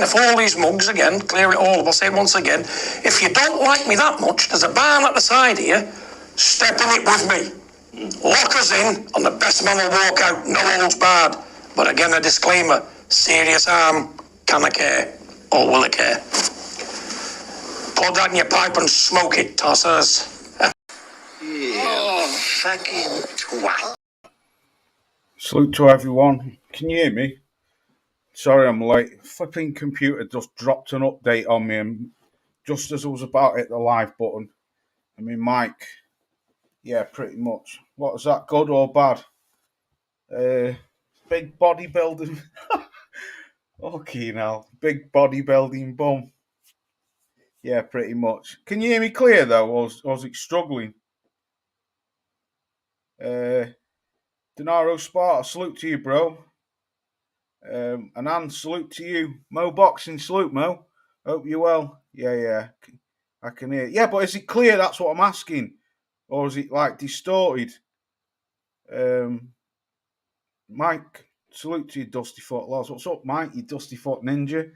the Foley's mugs again, clear it all up. I'll say it once again. If you don't like me that much, there's a barn at the side here. Step in it with me. Lock us in, and the best man will walk out, no holds barred. But again, a disclaimer, serious harm, can I care, or will I care? Pour that in your pipe and smoke it, tossers. Fucking twat. Salute to everyone. Can you hear me? Sorry I'm late. Flipping computer just dropped an update on me, and just as I was about to hit the live button, I mean, mic, yeah, pretty much. What is that, good or bad? Big bodybuilding. Okay, now. Big bodybuilding bum. Yeah, pretty much. Can you hear me clear, though, or was it struggling? Denaro Sparta, salute to you, bro. Anand, salute to you. Mo Boxing, salute, Mo. Hope you're well. Yeah. I can hear. Yeah, but is it clear? That's what I'm asking. Or is it, like, distorted? Mike, salute to you, Dusty Foot Laws. What's up, Mike, you Dusty Foot Ninja?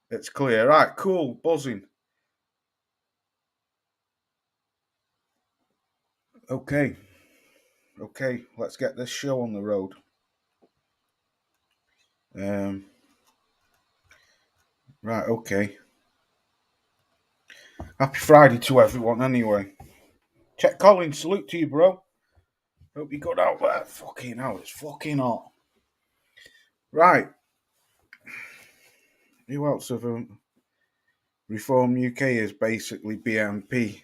It's clear. Right, cool. Buzzing. Okay, let's get this show on the road. Right, okay. Happy Friday to everyone, anyway. Chet Collins, salute to you, bro. Hope you got out there. Fucking hell, it's fucking hot. Right. Who else of Reform UK is basically BNP?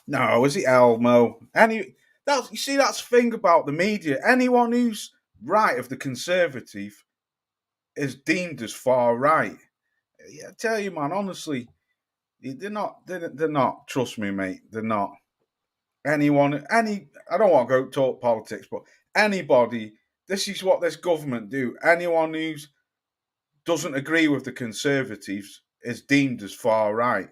No, is it Elmo? You see, that's the thing about the media. Anyone who's right of the Conservative is deemed as far right. Yeah, I tell you, man, honestly, they're not. Trust me, mate, they're not. I don't want to go talk politics, but anybody, this is what this government do. Anyone who doesn't agree with the Conservatives is deemed as far right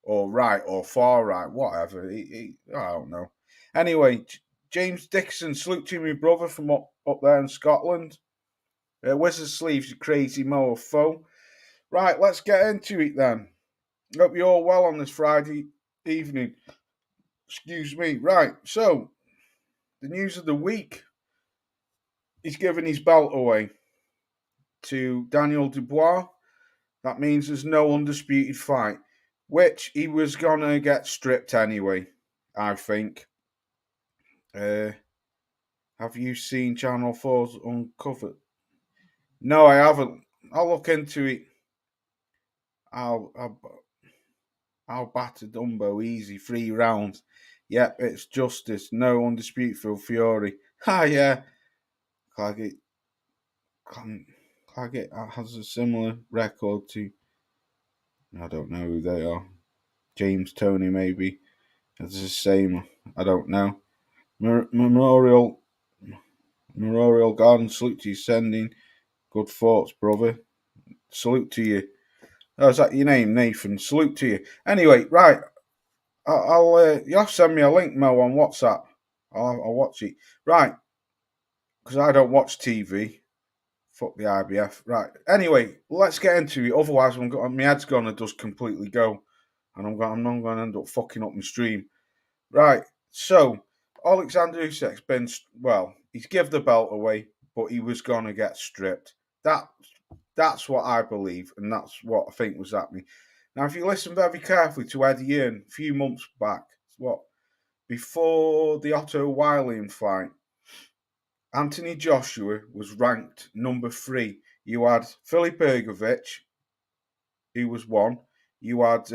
or far right, whatever. I don't know. Anyway, James Dixon, salute to me, brother, from up there in Scotland. Wizard Sleeves, you crazy Mo of foe. Right, let's get into it then. Hope you're all well on this Friday evening. Excuse me. Right, so the news of the week. He's given his belt away to Daniel Dubois. That means there's no undisputed fight, which he was going to get stripped anyway, I think. Have you seen Channel 4's Uncovered? No, I haven't. I'll look into it. I'll batter Dumbo easy, 3 rounds. Yep, it's justice. No undisputed Phil Fury. Yeah. Claggett has a similar record to, I don't know who they are. James Toney, maybe. It's the same. I don't know. Memorial Garden, salute to you, sending. Good thoughts, brother. Salute to you. Oh, is that your name, Nathan? Salute to you. Anyway, right. I'll you have to send me a link, Mo, on WhatsApp. I'll watch it. Right. Because I don't watch TV. Fuck the IBF. Right. Anyway, let's get into it. Otherwise, my head's going to just completely go. And I'm not going to end up fucking up my stream. Right. So, Alexander Usyk's been, he's given the belt away, but he was going to get stripped. That's what I believe, and that's what I think was happening. Now, if you listen very carefully to Eddie Hearn a few months back, before the Otto Wiley fight, Anthony Joshua was ranked number 3. You had Filip Ergovic, who was 1. You had,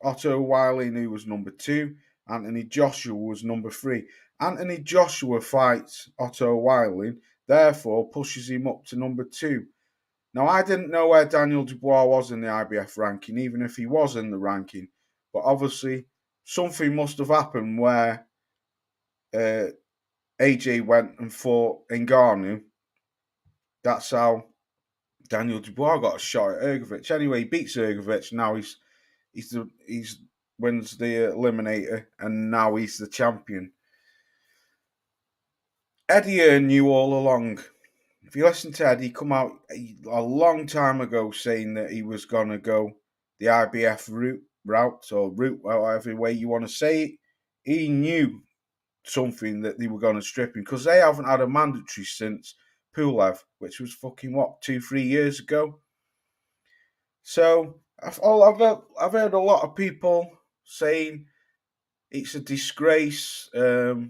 Otto Wiley, who was number 2. Anthony Joshua was number 3. Anthony Joshua fights Otto Wiley, therefore pushes him up to number 2. Now, I didn't know where Daniel Dubois was in the IBF ranking, even if he was in the ranking. But obviously, something must have happened where AJ went and fought Ngannou. That's how Daniel Dubois got a shot at Ergovic. Anyway, he beats Ergovic. Now he's wins the Eliminator, and now he's the champion. Eddie Hearn knew all along if you listen to Ed, he come out a long time ago saying that he was going to go the IBF route, whatever way you want to say it. He knew something that they were going to strip him because they haven't had a mandatory since Pulev, which was fucking 2-3 years ago. So I've heard a lot of people saying it's a disgrace. Yeah,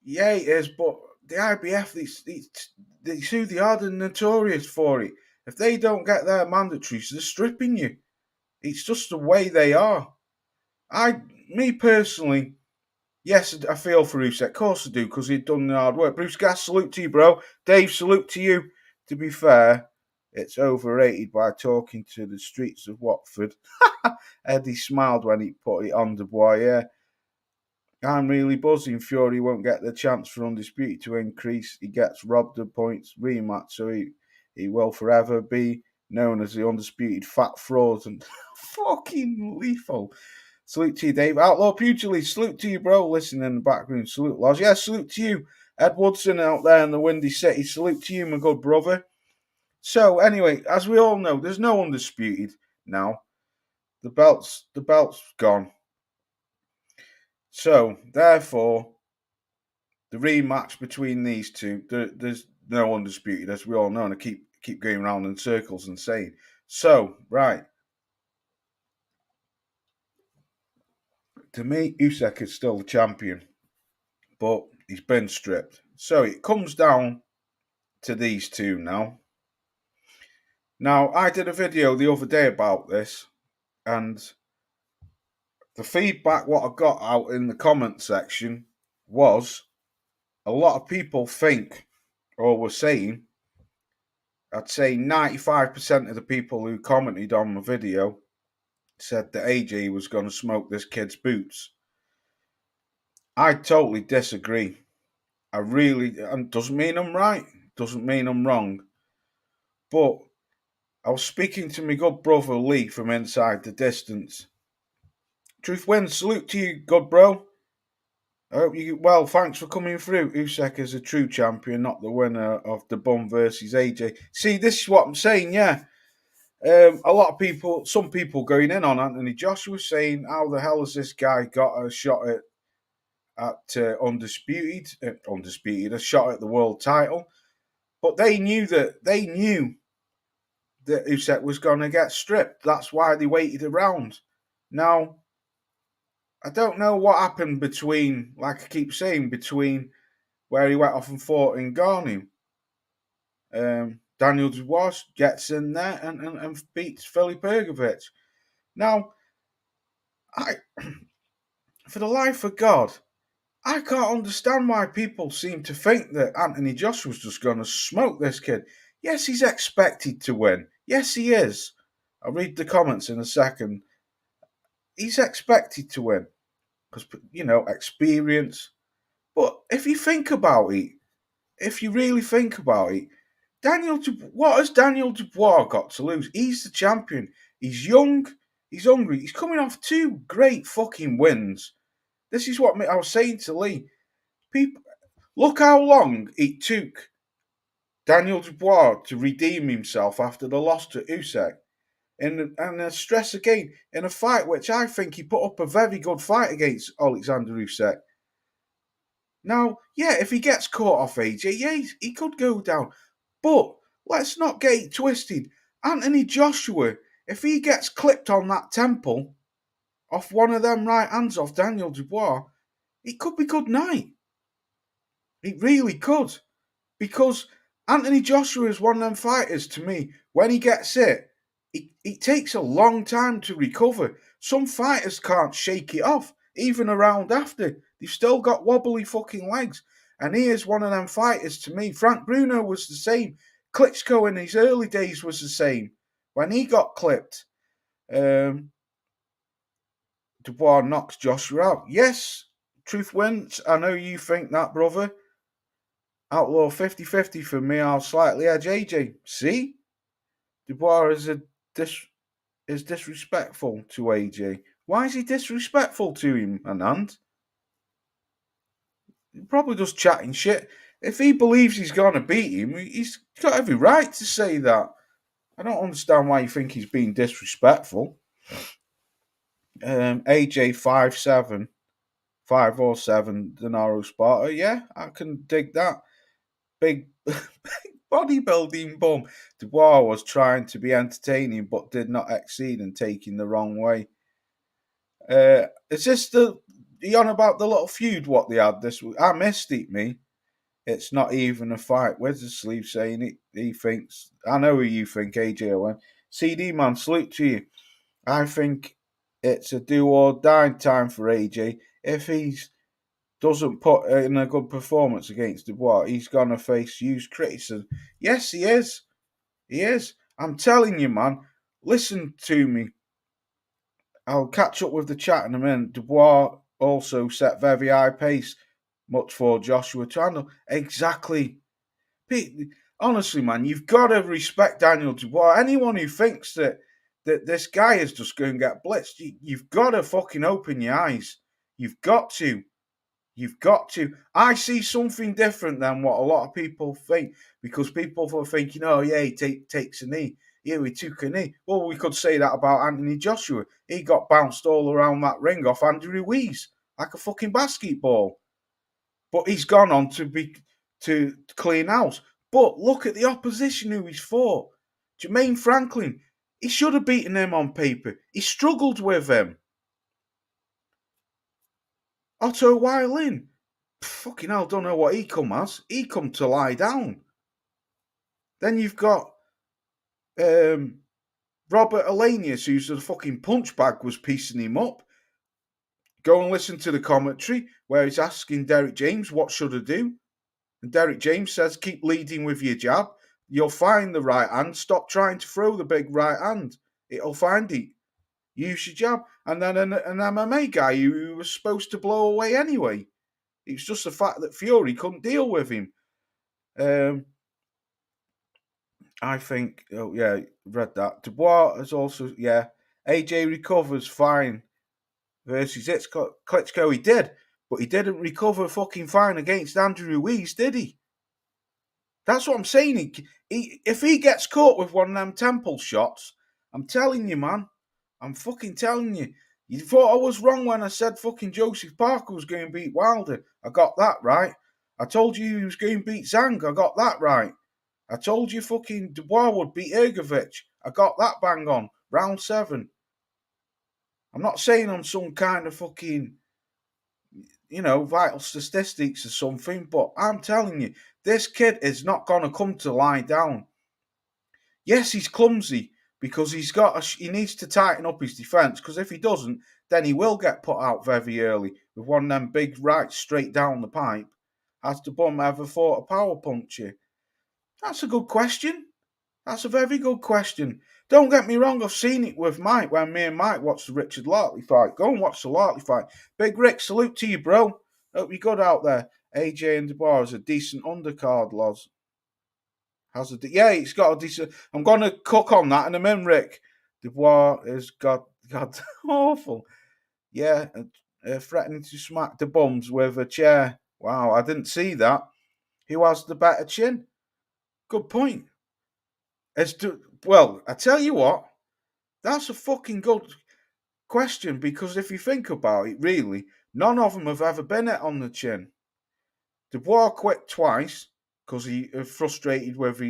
it is, but the IBF, they are the notorious for it. If they don't get their mandatories, they're stripping you. It's just the way they are. Me personally, yes, I feel for Usyk. Of course I do, because he'd done the hard work. Bruce Gas, salute to you, bro. Dave, salute to you. To be fair, it's overrated by talking to the streets of Watford. Eddie smiled when he put it on Dubois, yeah. I'm really buzzing. Fury won't get the chance for Undisputed to increase. He gets robbed of points rematch, so he will forever be known as the Undisputed Fat Fraud and fucking lethal. Salute to you, Dave. Outlaw Pugilist, salute to you, bro. Listen in the background. Salute, Loz. Yeah, salute to you. Ed Woodson out there in the Windy City. Salute to you, my good brother. So, anyway, as we all know, there's no Undisputed now. The belt's gone. So, therefore, the rematch between these two, there's no Undisputed, as we all know, and I keep going around in circles and saying. So, right. To me, Usyk is still the champion, but he's been stripped. So, it comes down to these two now. Now, I did a video the other day about this, and the feedback what I got out in the comment section was a lot of people think, or were saying, I'd say 95% of the people who commented on my video said that AJ was going to smoke this kid's boots. I totally disagree. I really, and doesn't mean I'm right, doesn't mean I'm wrong. But I was speaking to my good brother Lee from inside the distance. Truth wins, salute to you, good bro. I hope you well. Thanks for coming through. Usyk is a true champion, not the winner of the Bum versus AJ. See, this is what I'm saying. Yeah, a lot of people, some people going in on Anthony Joshua saying, "How the hell has this guy got a shot at undisputed, a shot at the world title?" But they knew that Usyk was going to get stripped. That's why they waited around. Now, I don't know what happened between, like I keep saying, between where he went off and fought in Garni. Daniel Dubois gets in there and beats Filip Ergovic. Now, for the life of God, I can't understand why people seem to think that Anthony Joshua's just going to smoke this kid. Yes, he's expected to win. Yes, he is. I'll read the comments in a second. He's expected to win because, experience. But if you think about it, if you really think about it, what has Daniel Dubois got to lose? He's the champion. He's young. He's hungry. He's coming off 2 great fucking wins. This is what I was saying to Lee. People, look how long it took Daniel Dubois to redeem himself after the loss to Usyk. And I stress again, in a fight which I think he put up a very good fight against Alexander Usyk. Now, yeah, if he gets caught off AJ, yeah, he could go down. But let's not get it twisted. Anthony Joshua, if he gets clipped on that temple off one of them right hands off Daniel Dubois, it could be good night. It really could. Because Anthony Joshua is one of them fighters to me. When he gets it takes a long time to recover. Some fighters can't shake it off, even a round after. They've still got wobbly fucking legs. And he is one of them fighters to me. Frank Bruno was the same. Klitschko in his early days was the same. When he got clipped, Dubois knocks Joshua out. Yes, truth wins. I know you think that, brother. Outlaw 50-50 for me. I'll slightly edge AJ. See? Dubois is disrespectful to AJ. Why is he disrespectful to him, Anand? He probably just chatting shit. If he believes he's going to beat him, he's got every right to say that. I don't understand why you think he's being disrespectful. AJ 5'7", 5'07", Denaro Sparta. Yeah, I can dig that. Big bodybuilding bum. Dubois was trying to be entertaining but did not exceed and taking the wrong way. Is this the on about the little feud what they had this week? I missed it, me. It's not even a fight. Where's the sleeve saying it? He thinks. I know who you think, AJ Owen. CD man, salute to you. I think it's a do or die time for AJ. If he doesn't put in a good performance against Dubois, he's gonna face huge criticism. Yes, he is. He is. I'm telling you, man. Listen to me. I'll catch up with the chat in a minute. Dubois also set very high pace, much for Joshua to handle. Exactly. Honestly, man, you've got to respect Daniel Dubois. Anyone who thinks that this guy is just going to get blitzed, you've got to fucking open your eyes. You've got to. You've got to. I see something different than what a lot of people think, because people are thinking, oh, yeah, he takes a knee. Yeah, he took a knee. Well, we could say that about Anthony Joshua. He got bounced all around that ring off Andrew Ruiz like a fucking basketball. But he's gone on to clean house. But look at the opposition who he's fought. Jermaine Franklin. He should have beaten him on paper. He struggled with him. Otto Weilin. Fucking hell, don't know what he come as. He come to lie down. Then you've got Robert Elanius, who's a fucking punch bag, was piecing him up. Go and listen to the commentary where he's asking Derek James, what should I do? And Derek James says, keep leading with your jab. You'll find the right hand. Stop trying to throw the big right hand. It'll find it. Use your jab. And then an MMA guy who was supposed to blow away anyway. It was just the fact that Fury couldn't deal with him. I think, oh yeah, read that. Dubois has also, yeah. AJ recovers fine versus Klitschko. He did, but he didn't recover fucking fine against Andrew Ruiz, did he? That's what I'm saying. If he gets caught with one of them temple shots, I'm telling you, man. I'm fucking telling you. You thought I was wrong when I said fucking Joseph Parker was going to beat Wilder. I got that right. I told you he was going to beat Zhang. I got that right. I told you fucking Dubois would beat Ergovic. I got that bang on. Round 7. I'm not saying I'm some kind of fucking, vital statistics or something, but I'm telling you, this kid is not going to come to lie down. Yes, he's clumsy because he needs to tighten up his defence, because if he doesn't, then he will get put out very early with one of them big rights straight down the pipe. Has the bum ever fought a power puncher? That's a good question. That's a very good question. Don't get me wrong, I've seen it with Mike when me and Mike watched the Richard Lartley fight. Go and watch the Lartley fight. Big Rick, salute to you, bro. Hope you're good out there. AJ and Dubois is a decent undercard, Loz. Yeah, he's got a decent. I'm going to cook on that in a minute, Rick. Dubois has got awful. Yeah, threatening to smack the bums with a chair. Wow, I didn't see that. Who has the better chin? Good point. Well, I tell you what, that's a fucking good question, because if you think about it, really, none of them have ever been it on the chin. Dubois quit twice because he was frustrated with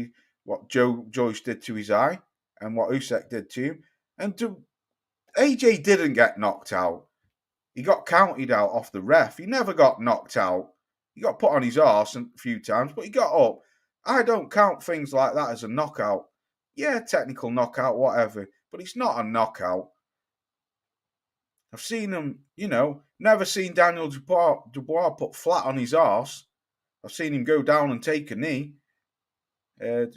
what Joyce did to his eye and what Usyk did to him. And AJ didn't get knocked out. He got counted out off the ref. He never got knocked out. He got put on his arse a few times, but he got up. I don't count things like that as a knockout. Yeah, technical knockout, whatever, but it's not a knockout. I've seen him, never seen Daniel Dubois put flat on his arse. I've seen him go down and take a knee. There's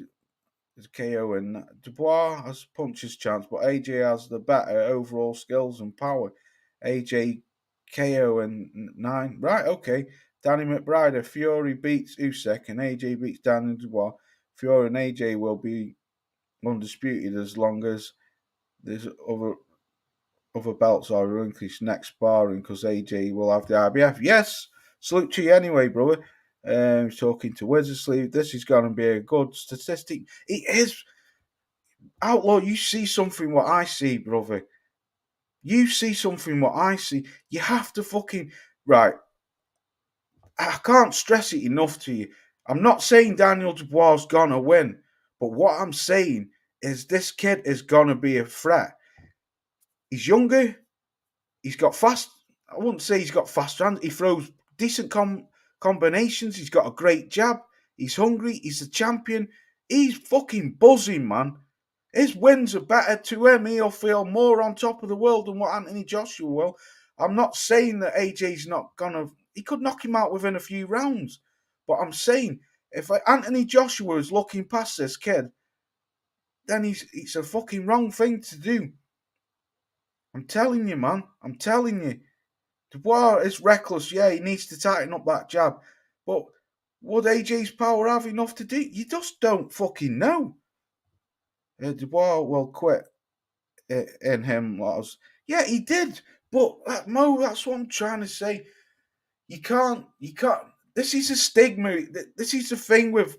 a KO, and Dubois has puncher's chance, but AJ has the better overall skills and power. AJ KO and 9. Right, okay. Danny McBride, Fury beats Usyk and AJ beats Daniel Dubois. Fury and AJ will be undisputed as long as there's other belts are relinquished next sparring, because AJ will have the IBF. Yes, salute to you anyway, brother. He's talking to Wizardsleeve. This is going to be a good statistic. It is. Outlaw, you see something what I see, brother. You see something what I see. You have to fucking... Right. I can't stress it enough to you. I'm not saying Daniel Dubois is going to win. But what I'm saying is this kid is going to be a threat. He's younger. He's got fast... I wouldn't say he's got fast hands. He throws decent combinations. He's got a great jab. He's hungry. He's a champion. He's fucking buzzing, man. His wins are better to him. He'll feel more on top of the world than what Anthony Joshua will. I'm not saying that AJ's not gonna... He could knock him out within a few rounds. But I'm saying, if Anthony Joshua is looking past this kid, then it's a fucking wrong thing to do. I'm telling you, man. I'm telling you. Dubois is reckless. Yeah, he needs to tighten up that jab. But would AJ's power have enough to do? You just don't fucking know. Dubois will quit in him. Yeah, he did. But Mo, that's what I'm trying to say. You can't. This is a stigma. This is the thing with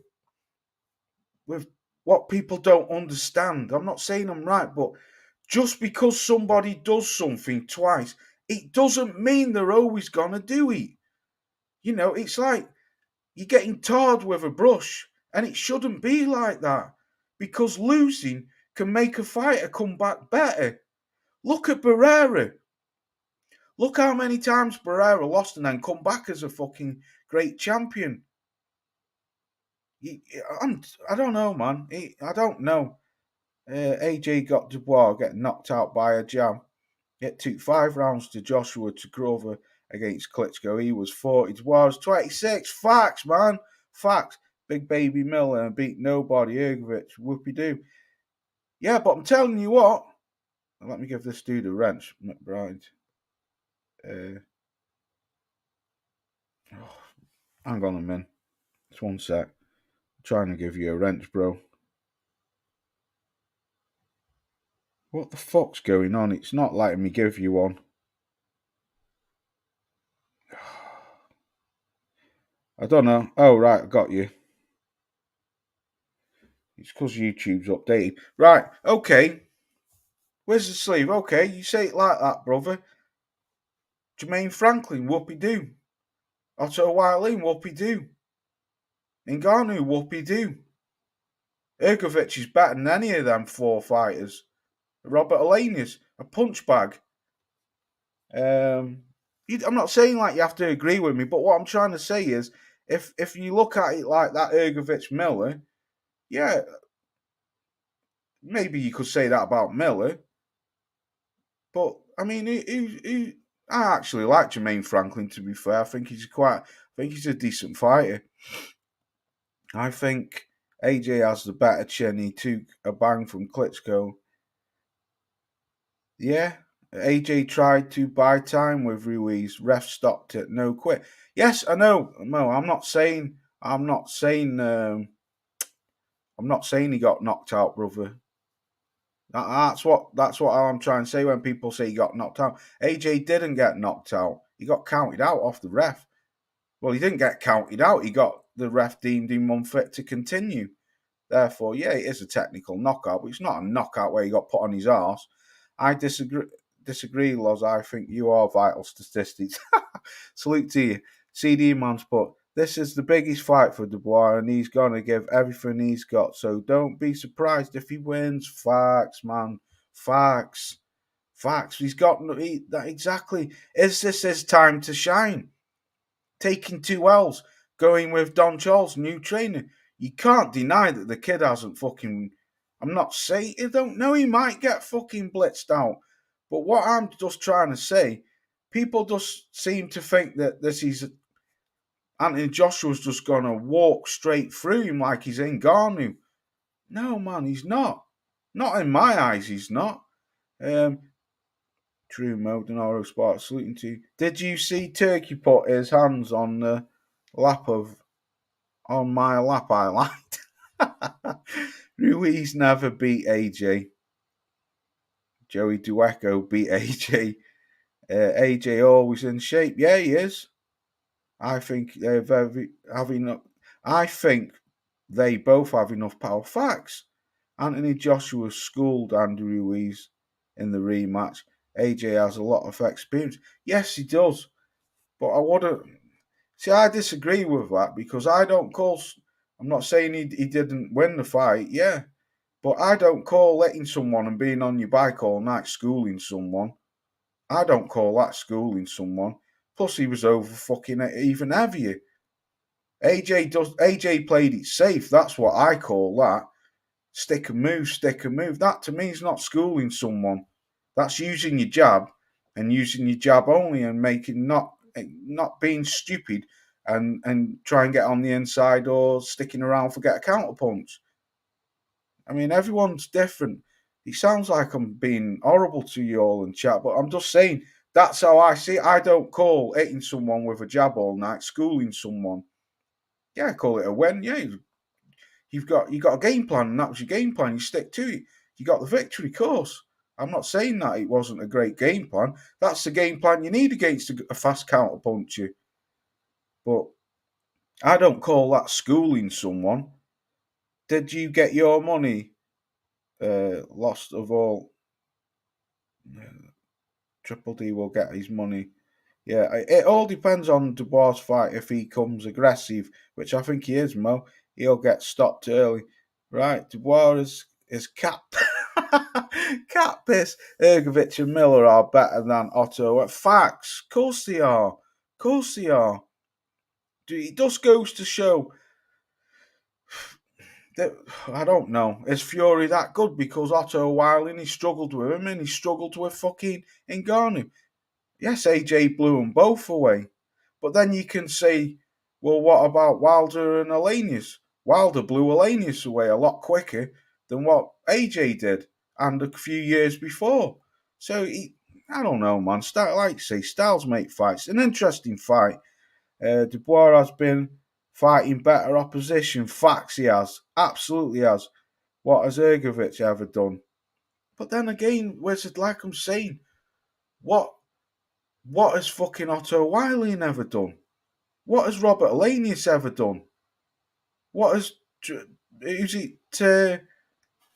what people don't understand. I'm not saying I'm right, but just because somebody does something twice, it doesn't mean they're always gonna do it. You know, it's like you're getting tarred with a brush, and it shouldn't be like that. Because losing can make a fighter come back better. Look at Barrera. Look how many times Barrera lost and then come back as a fucking great champion. I don't know, man. I don't know. AJ got Dubois getting knocked out by a jab. It took 5 rounds to Joshua to cover against Klitschko. He was 40. Dubois was 26. Facts, man. Facts. Big Baby Miller beat nobody. Ergovic. Whoopie-doo. Yeah, but I'm telling you what. Let me give this dude a wrench, McBride. Hang on a minute. Just one sec. I'm trying to give you a wrench, bro. What the fuck's going on? It's not letting me give you one. I don't know. Oh, right, I got you. It's because YouTube's updated. Right, okay. Where's the sleeve? Okay, you say it like that, brother. Jermaine Franklin, whoopie-doo. Otto Wilding, whoopie-doo. Ngannou, whoopie-doo. Ergovic is better than any of them 4 fighters. Robert Alenius, a punch bag. I'm not saying like you have to agree with me, but what I'm trying to say is, if you look at it like that, Ergovic Miller, yeah, maybe you could say that about Miller. But I mean, I actually like Jermaine Franklin. To be fair, I think he's a decent fighter. I think AJ has the better chin. He took a bang from Klitschko. Yeah, AJ tried to buy time with Ruiz. Ref stopped it. No quit. Yes, I know. No, I'm not saying he got knocked out, brother. That's what I'm trying to say when people say he got knocked out. AJ didn't get knocked out. He got counted out off the ref. Well, he didn't get counted out. The ref deemed him unfit to continue. Therefore, yeah, it is a technical knockout, but it's not a knockout where he got put on his arse. I disagree, Loz. I think you are vital statistics. Salute to you. CD Man's put, this is the biggest fight for Dubois, and he's going to give everything he's got. So don't be surprised if he wins. Facts, man. Facts. He's got that exactly. Is this his time to shine? Taking 2 L's, going with Don Charles, new trainer. You can't deny that the kid hasn't fucking... I'm not saying... I don't know, he might get fucking blitzed out. But what I'm just trying to say, people just seem to think that this is... Anthony Joshua's just going to walk straight through him like he's Ngannou. No, man, he's not. Not in my eyes, he's not. True Mode and Oro Sport saluting to you. Did you see Turkey put his hands on the lap on my lap? I liked. Ruiz never beat AJ. Joey Dueco beat AJ. AJ always in shape. Yeah, he is. I think they're very having. I think they both have enough power. Facts. Anthony Joshua schooled Andy Ruiz in the rematch. AJ has a lot of experience. Yes, he does. But I wouldn't. See, I disagree with that because I don't call. I'm not saying he didn't win the fight, yeah. But I don't call letting someone and being on your bike all night schooling someone. I don't call that schooling someone. Plus, he was over fucking even heavier. AJ played it safe. That's what I call that. Stick and move, stick and move. That to me is not schooling someone. That's using your jab and using your jab only and making not being stupid and try and get on the inside or sticking around for get a counter punch. I mean, everyone's different. It sounds like I'm being horrible to you all in chat, but I'm just saying that's how I see it. I don't call hitting someone with a jab all night schooling someone. Yeah, I call it a win. Yeah, you got a game plan, and that was your game plan. You stick to it. You got the victory, of course. I'm not saying that it wasn't a great game plan. That's the game plan you need against a fast counter puncher. But I don't call that schooling someone. Did you get your money lost of all? Triple D will get his money. Yeah, it all depends on Dubois' fight. If he comes aggressive, which I think he is, Mo, he'll get stopped early. Right, Dubois is cat cat piss. Ergovic and Miller are better than Otto. Facts, of course they are. Of course they are. It just goes to show that I don't know. Is Fury that good? Because Otto Wiley he struggled with him and he struggled with fucking Ngannou. Yes, AJ blew them both away. But then you can say, well, what about Wilder and Elenius? Wilder blew Elenius away a lot quicker than what AJ did and a few years before. So, I don't know, man. Like you say, styles make fights. An interesting fight. Dubois has been fighting better opposition. Facts he has. Absolutely has. What has Ergovic ever done? But then again, Wizard, like I'm saying, what has fucking Otto Wiley never done? What has Robert Elenius ever done? What has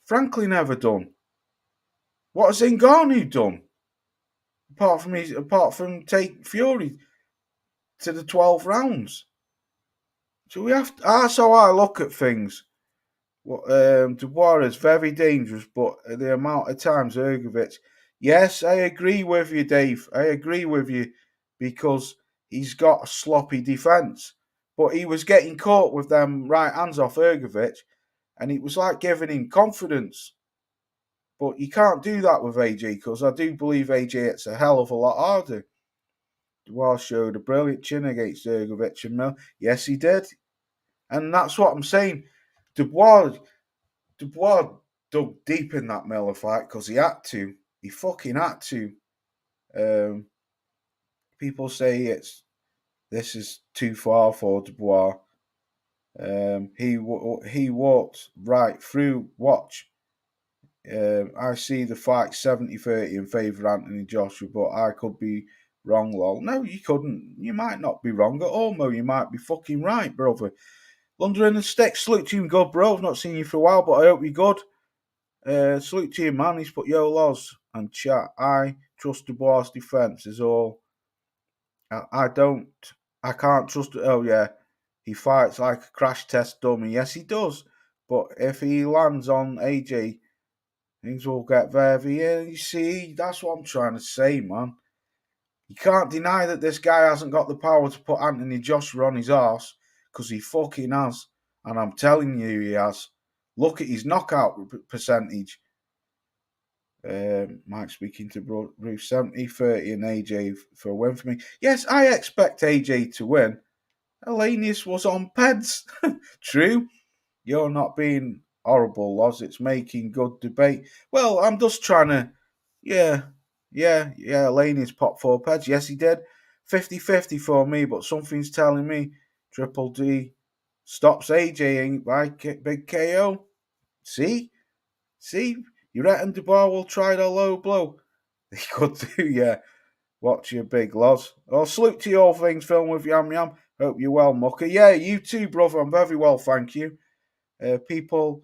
Franklin ever done? What has Ngannou done? Apart from take Fury to the 12 rounds. So that's how I look at things. Dubois is very dangerous, but the amount of times Ergovic. Yes, I agree with you, Dave. I agree with you because he's got a sloppy defence. But he was getting caught with them right hands off Ergovic, and it was like giving him confidence. But you can't do that with AJ because I do believe AJ it's a hell of a lot harder. Dubois showed a brilliant chin against Ergovic and Mill. Yes, he did. And that's what I'm saying. Dubois dug deep in that Miller fight because he had to. He fucking had to. People say this is too far for Dubois. He walked right through. Watch. I see the fight 70-30 in favour of Anthony Joshua, but I could be wrong, lol. No, you couldn't. You might not be wrong at all, Mo. You might be fucking right, brother. London and Stick, salute to you, good, bro. I've not seen you for a while, but I hope you're good. Salute to you, man. He's put yo Loz and chat. I trust Dubois' defence is all. I can't trust. Oh yeah, he fights like a crash test dummy. Yes, he does. But if he lands on AJ, things will get very. You see, that's what I'm trying to say, man. You can't deny that this guy hasn't got the power to put Anthony Joshua on his arse because he fucking has, and I'm telling you, he has. Look at his knockout percentage. Mike speaking to Bruce 70-30 and AJ for a win for me. Yes, I expect AJ to win. Elenius was on peds. True. You're not being horrible, Loz. It's making good debate. Well, I'm just trying to. Yeah. Elenius popped 4 peds. Yes, he did. 50-50 for me, but something's telling me Triple D stops AJ by big KO. See? You reckon Dubois will try the low blow? He could do, yeah. Watch your big Loz. Salute to you all things film with Yam Yam. Hope you're well, Mucker. Yeah, you too, brother. I'm very well, thank you. People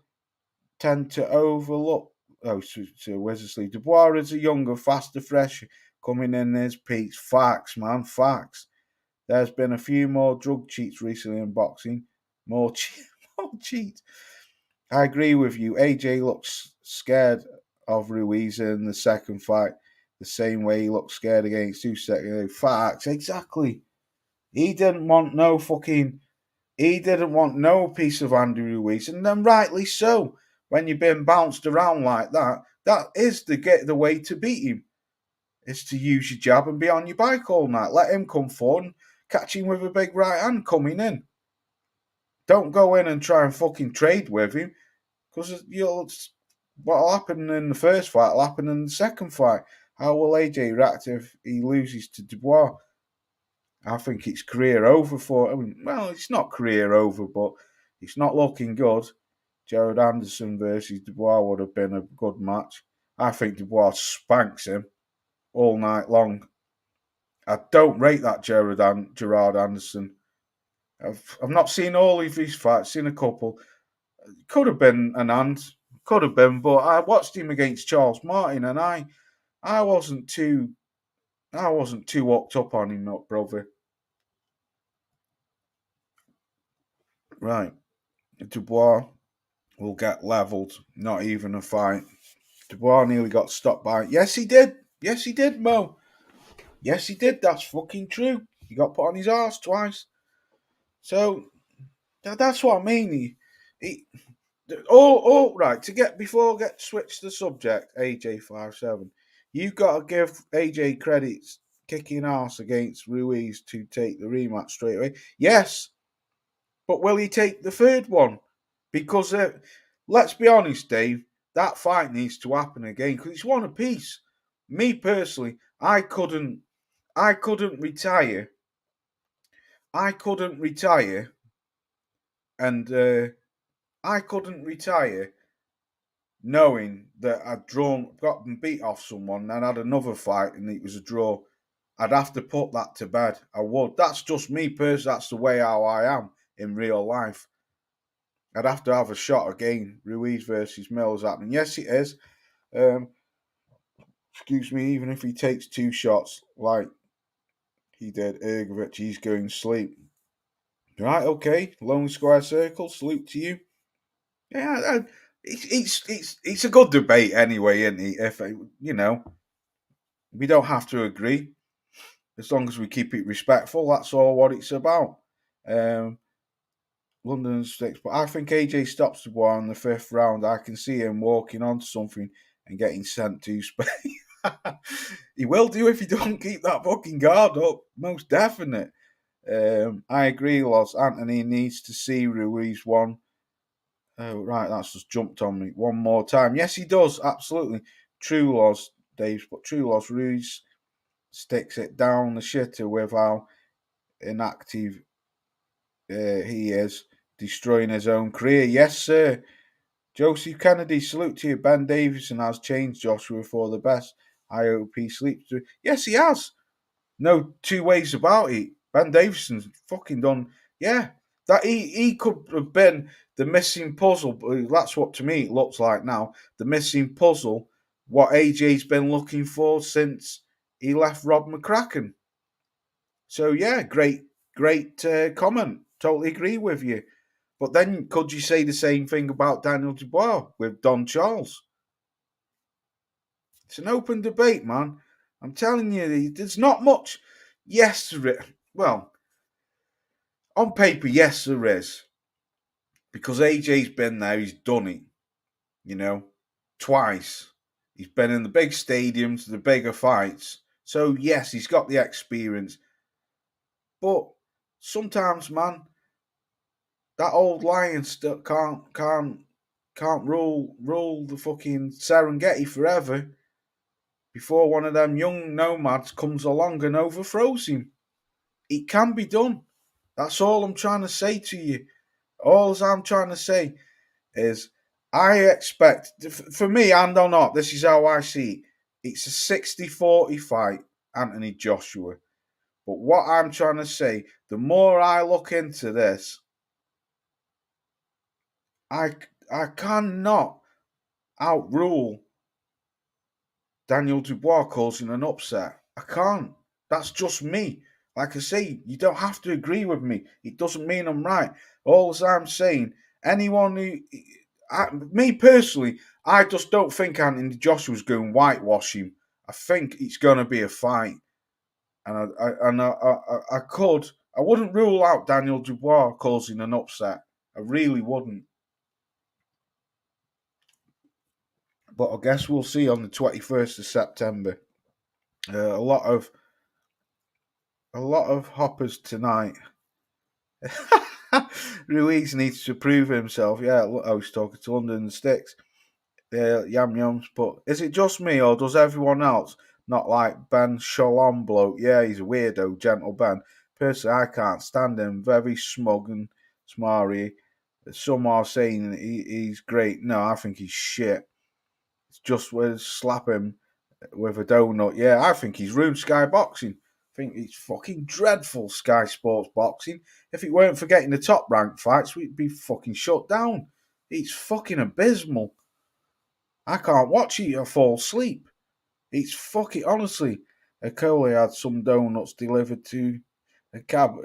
tend to overlook. Oh, so Wesley Dubois is a younger, faster, fresh, coming in his peaks. Facts, man, facts. There's been a few more drug cheats recently in boxing. More, more cheats. I agree with you. AJ looks scared of Ruiz in the second fight, the same way he looked scared against Usyk. Facts, exactly. He didn't want no fucking. He didn't want no piece of Andy Ruiz, and then rightly so. When you've been bounced around like that, that is the way to beat him. Is to use your jab and be on your bike all night. Let him come forward and catch him with a big right hand coming in. Don't go in and try and fucking trade with him, because what'll happen in the first fight will happen in the second fight. How will AJ react if he loses to Dubois? I think it's career over for him. Well, it's not career over, but it's not looking good. Jared Anderson versus Dubois would have been a good match. I think Dubois spanks him all night long. I don't rate that Gerard Anderson. I've not seen all of his fights, seen a couple. Could have been an hand, could have been, but I watched him against Charles Martin, and I wasn't too hooked up on him, brother. Right, Dubois will get levelled. Not even a fight. Dubois nearly got stopped by. Yes, he did. Yes, he did, Mo. Yes, he did. That's fucking true. He got put on his arse twice. So that's what I mean. Right. Before get switch the subject, AJ57. You got to give AJ credits kicking ass against Ruiz to take the rematch straight away. Yes, but will he take the third one? Because let's be honest, Dave, that fight needs to happen again because it's one apiece. Me personally, I couldn't retire. I couldn't retire, and I couldn't retire knowing that I'd gotten beat off someone, and had another fight, and it was a draw. I'd have to put that to bed. I would. That's just me personally. That's the way how I am in real life. I'd have to have a shot again. Ruiz versus Mills happening. Yes, it is. Excuse me. Even if he takes two shots like he did Ergovic, he's going to sleep. Right, okay. Lone square circle. Salute to you. Yeah, it's a good debate anyway, isn't it? If we don't have to agree as long as we keep it respectful. That's all what it's about. London sticks, but I think AJ stops the boy in the fifth round. I can see him walking onto something and getting sent to Spain. He will do if he don't keep that fucking guard up. Most definite. I agree, Los. Anthony needs to see Ruiz one. Oh, right, that's just jumped on me one more time. Yes, he does, absolutely. True Los, Dave, but True Los Ruiz sticks it down the shitter with how inactive he is, destroying his own career. Yes, sir. Joseph Kennedy, salute to you. Ben Davison has changed Joshua for the best. I hope he sleeps through. Yes, he has. No two ways about it. Ben Davison's fucking done. Yeah, that he could have been the missing puzzle. That's what to me it looks like now. The missing puzzle. What AJ's been looking for since he left Rob McCracken. So yeah, great comment. Totally agree with you. But then could you say the same thing about Daniel Dubois with Don Charles? It's an open debate, man. I'm telling you, there's not much. Yes, well, on paper, yes, there is. Because AJ's been there, he's done it, twice. He's been in the big stadiums, the bigger fights. So, yes, he's got the experience. But sometimes, man, that old lion still can't rule the fucking Serengeti forever before one of them young nomads comes along and overthrows him. It can be done. That's all I'm trying to say to you. All I'm trying to say is I expect, for me and or not, this is how I see it. It's a 60-40 fight, Anthony Joshua. But what I'm trying to say, the more I look into this, I cannot outrule Daniel Dubois causing an upset. I can't. That's just me. Like I say, you don't have to agree with me. It doesn't mean I'm right. All I'm saying, anyone who, me personally, I just don't think Anthony Joshua's going to whitewash him. I think it's going to be a fight, and I wouldn't rule out Daniel Dubois causing an upset. I really wouldn't. But I guess we'll see on the 21st of September. A lot of hoppers tonight. Ruiz needs to prove himself. Yeah, I was talking to London Sticks. Yam Yums, but is it just me or does everyone else not like Ben Shalom bloke? Yeah, he's a weirdo, gentle Ben. Personally, I can't stand him. Very smug and smarry. Some are saying he's great. No, I think he's shit. It's just with slap him with a donut. Yeah, I think he's ruined Sky Boxing. I think it's fucking dreadful, Sky Sports Boxing. If it weren't for getting the top ranked fights, we'd be fucking shut down. It's fucking abysmal. I can't watch it or fall asleep. It's fucking honestly. A Coley had some donuts delivered to a cab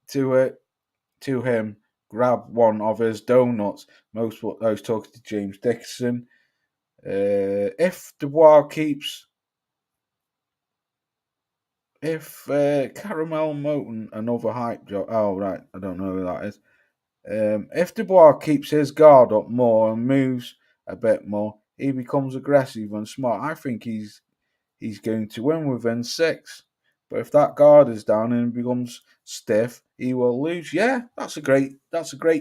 to him. Grab one of his donuts. I was talking to James Dixon. If Dubois keeps, if Caramel Moten, another hype job. Oh right, I don't know who that is. If Dubois keeps his guard up more and moves a bit more, he becomes aggressive and smart. I think he's going to win within 6. But if that guard is down and becomes stiff, he will lose. Yeah, that's a great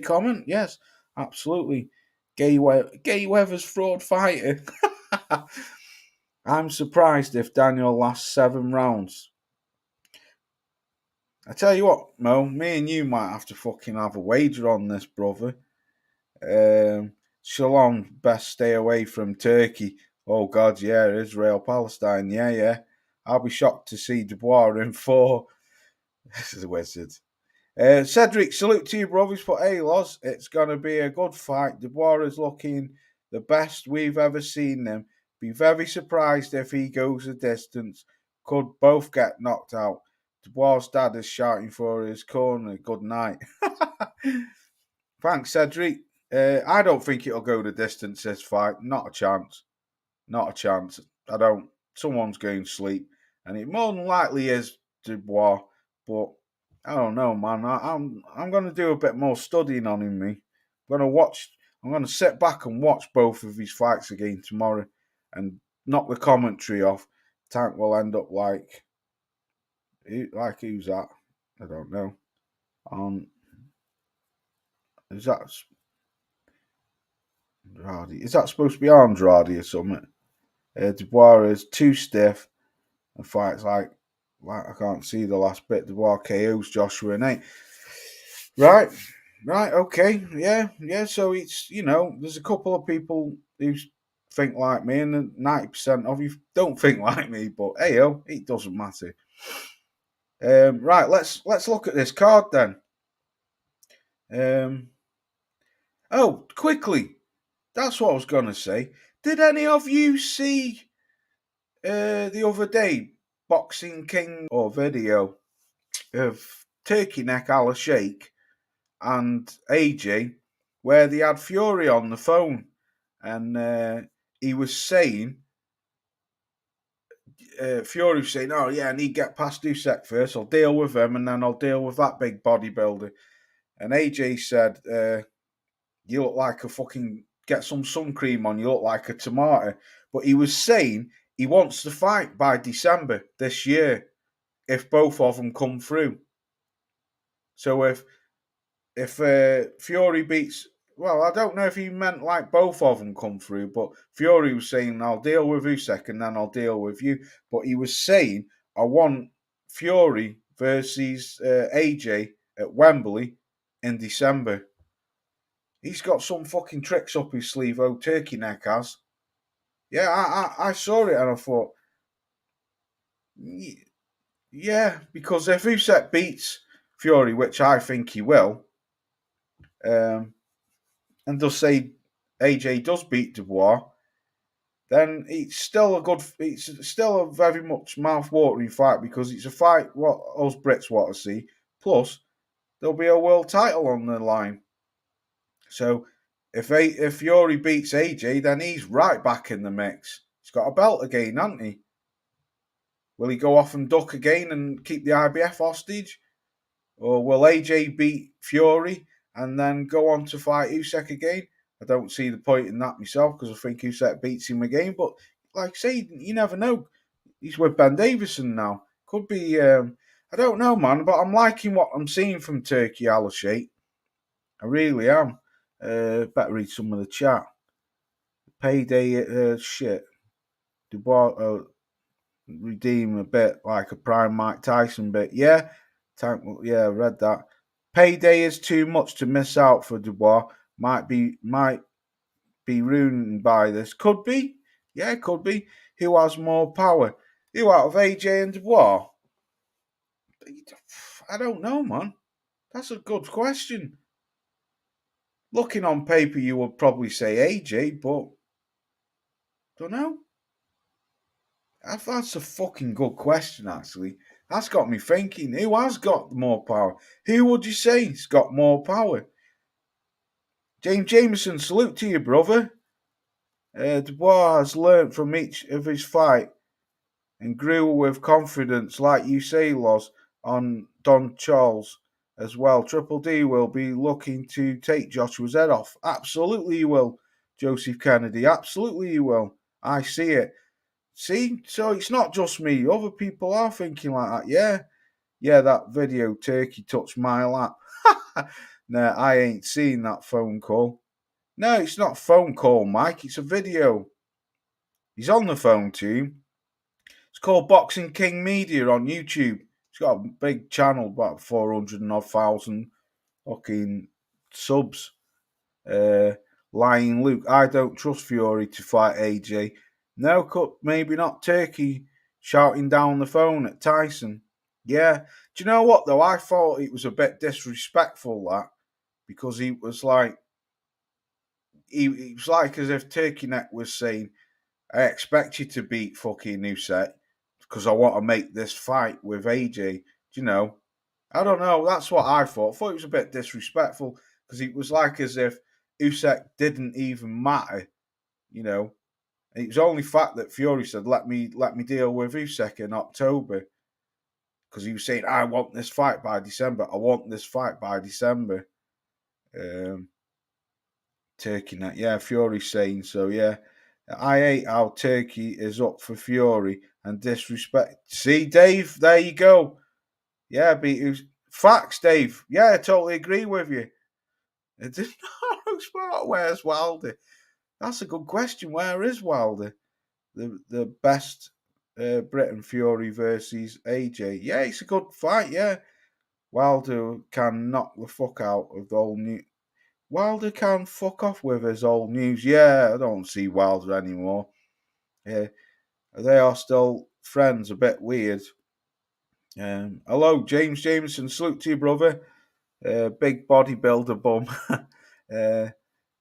comment. Yes, absolutely. Gay Weather's fraud fighter. I'm surprised if Daniel lasts 7 rounds. I tell you what, Mo, me and you might have to fucking have a wager on this, brother. Shalom, best stay away from Turkey. Oh God, yeah, Israel, Palestine, yeah. I'll be shocked to see Dubois in 4. This is a wizard. Cedric, salute to you, brothers. But hey, Loz, it's gonna be a good fight. Dubois is looking the best we've ever seen him. Be very surprised if he goes the distance. Could both get knocked out. Dubois' dad is shouting for his corner. Good night. Thanks, Cedric. I don't think it'll go the distance, this fight. Not a chance. Not a chance. I don't. Someone's going to sleep. And it more than likely is Dubois. But I don't know, man. I'm going to do a bit more studying on him, me. I'm going to sit back and watch both of his fights again tomorrow and knock the commentary off. Tank will end up like who's that? I don't know. Is that Andrade? Is that supposed to be Andrade or something? Dubois is too stiff and fights like I can't see the last bit. Dubois KOs Joshua and 8. Right, okay, yeah. So it's there's a couple of people who think like me, and 90% of you don't think like me. But hey, it doesn't matter. Right, let's look at this card then. Quickly. That's what I was gonna say. Did any of you see the other day Boxing King or video of Turkey Neck Ala Sheikh and AJ where they had Fury on the phone and he was saying Fury was saying, "Oh yeah, I need to get past Usyk first. I'll deal with him and then I'll deal with that big bodybuilder." And AJ said, "You look like a fucking get some sun cream on. You look like a tomato." But he was saying he wants to fight by December this year if both of them come through. So if Fury beats, well, I don't know if he meant like both of them come through, but Fury was saying I'll deal with Usyk and then I'll deal with you. But he was saying I want Fury versus AJ at Wembley in December. He's got some fucking tricks up his sleeve. Oh, Turkey Neck has. Yeah, I saw it and I thought, Yeah, because if Usyk beats Fury, which I think he will, and does say AJ does beat Dubois, then it's still a very much mouth-watering fight because it's a fight what us Brits want to see. Plus, there'll be a world title on the line. So if Fury beats AJ, then he's right back in the mix. He's got a belt again, hasn't he? Will he go off and duck again and keep the IBF hostage? Or will AJ beat Fury and then go on to fight Usyk again? I don't see the point in that myself because I think Usyk beats him again. But like I say, you never know. He's with Ben Davison now. Could be, I don't know, man, but I'm liking what I'm seeing from Turkey Alashate. I really am. Better read some of the chat. Payday, shit. Dubois, redeem a bit like a prime Mike Tyson bit. Yeah, I read that. Payday is too much to miss out for Dubois. Might be ruined by this. Could be. Yeah, it could be. Who has more power? Who out of AJ and Dubois? I don't know, man. That's a good question. Looking on paper, you would probably say AJ, but don't know. That's a fucking good question, actually. That's got me thinking. Who has got more power? Who would you say's got more power? James Jameson, salute to you, brother. Dubois has learnt from each of his fight and grew with confidence, like you say, Loz, on Don Charles as well. Triple D will be looking to take Joshua's head off. Absolutely, he will, Joseph Kennedy. Absolutely, he will. I see it. See, so it's not just me. Other people are thinking like that. Yeah, that video Turkey touched my lap. Nah, I ain't seen that phone call. No, it's not a phone call, Mike. It's a video. He's on the phone to him. It's called Boxing King Media on YouTube. It's got a big channel, about 400 and odd thousand fucking subs. Lying Luke, I don't trust Fury to fight AJ. No, maybe not Turkey shouting down the phone at Tyson. Yeah, do you know what though? I thought it was a bit disrespectful that because he was like as if Turkey Neck was saying, "I expect you to beat fucking Usyk because I want to make this fight with AJ." Do you know? I don't know. That's what I thought. I thought it was a bit disrespectful because it was like as if Usyk didn't even matter. You know, it was only fact that Fury said, "Let me deal with Usyk in October," because he was saying, "I want this fight by December. I want this fight by December." Turkey net, yeah, Fury's saying so. Yeah, I hate how Turkey is up for Fury and disrespect. See, Dave, there you go. Yeah, facts, Dave. Yeah, I totally agree with you. Where's Wilder? That's a good question. Where is Wilder? The best Britain Fury versus AJ. Yeah, it's a good fight. Yeah, Wilder can knock the fuck out of the whole new. Wilder can fuck off with his old news. Yeah, I don't see Wilder anymore. Yeah, they are still friends. A bit weird. Hello, James Jameson. Salute to you, brother. Big bodybuilder bum.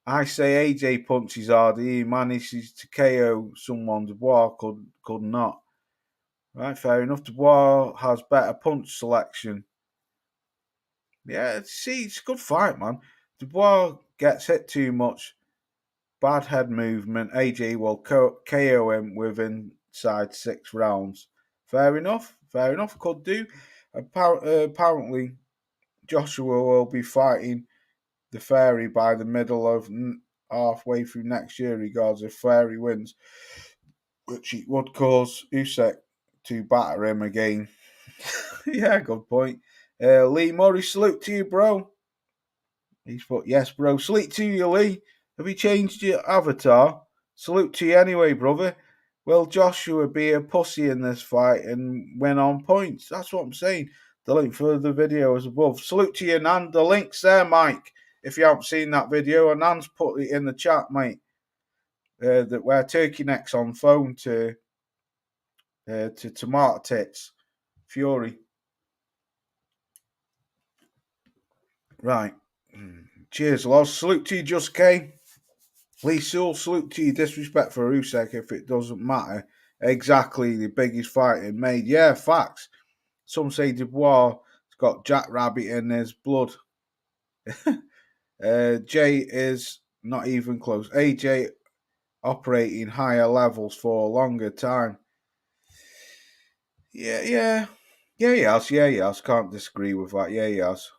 I say AJ punches hard. He manages to KO someone. Dubois could not. Right, fair enough. Dubois has better punch selection. Yeah, see, it's a good fight, man. Dubois gets hit too much. Bad head movement. AJ will KO him within inside 6 rounds. Fair enough. Fair enough. Could do. Apparently, Joshua will be fighting the Fairy by the middle of halfway through next year, regards if Fairy wins, which it would cause Usyk to batter him again. Yeah, good point. Lee Murray, salute to you, bro. He's put, yes, bro. Salute to you, Lee. Have you changed your avatar? Salute to you anyway, brother. Will Joshua be a pussy in this fight and win on points? That's what I'm saying. The link for the video is above. Salute to you, Nan. The link's there, Mike. If you haven't seen that video, and Nan's put it in the chat, mate. That where Turkey Neck's on phone to Tomato Tits. Fury. Right. Cheers, Loz. Salute to you, Just K. Lee Sewell, salute to you. Disrespect for Usyk if it doesn't matter. Exactly, the biggest fighting made. Yeah, facts. Some say Dubois has got Jackrabbit in his blood. Jay is not even close. AJ operating higher levels for a longer time. Yeah, he has. Can't disagree with that. Yeah, he has.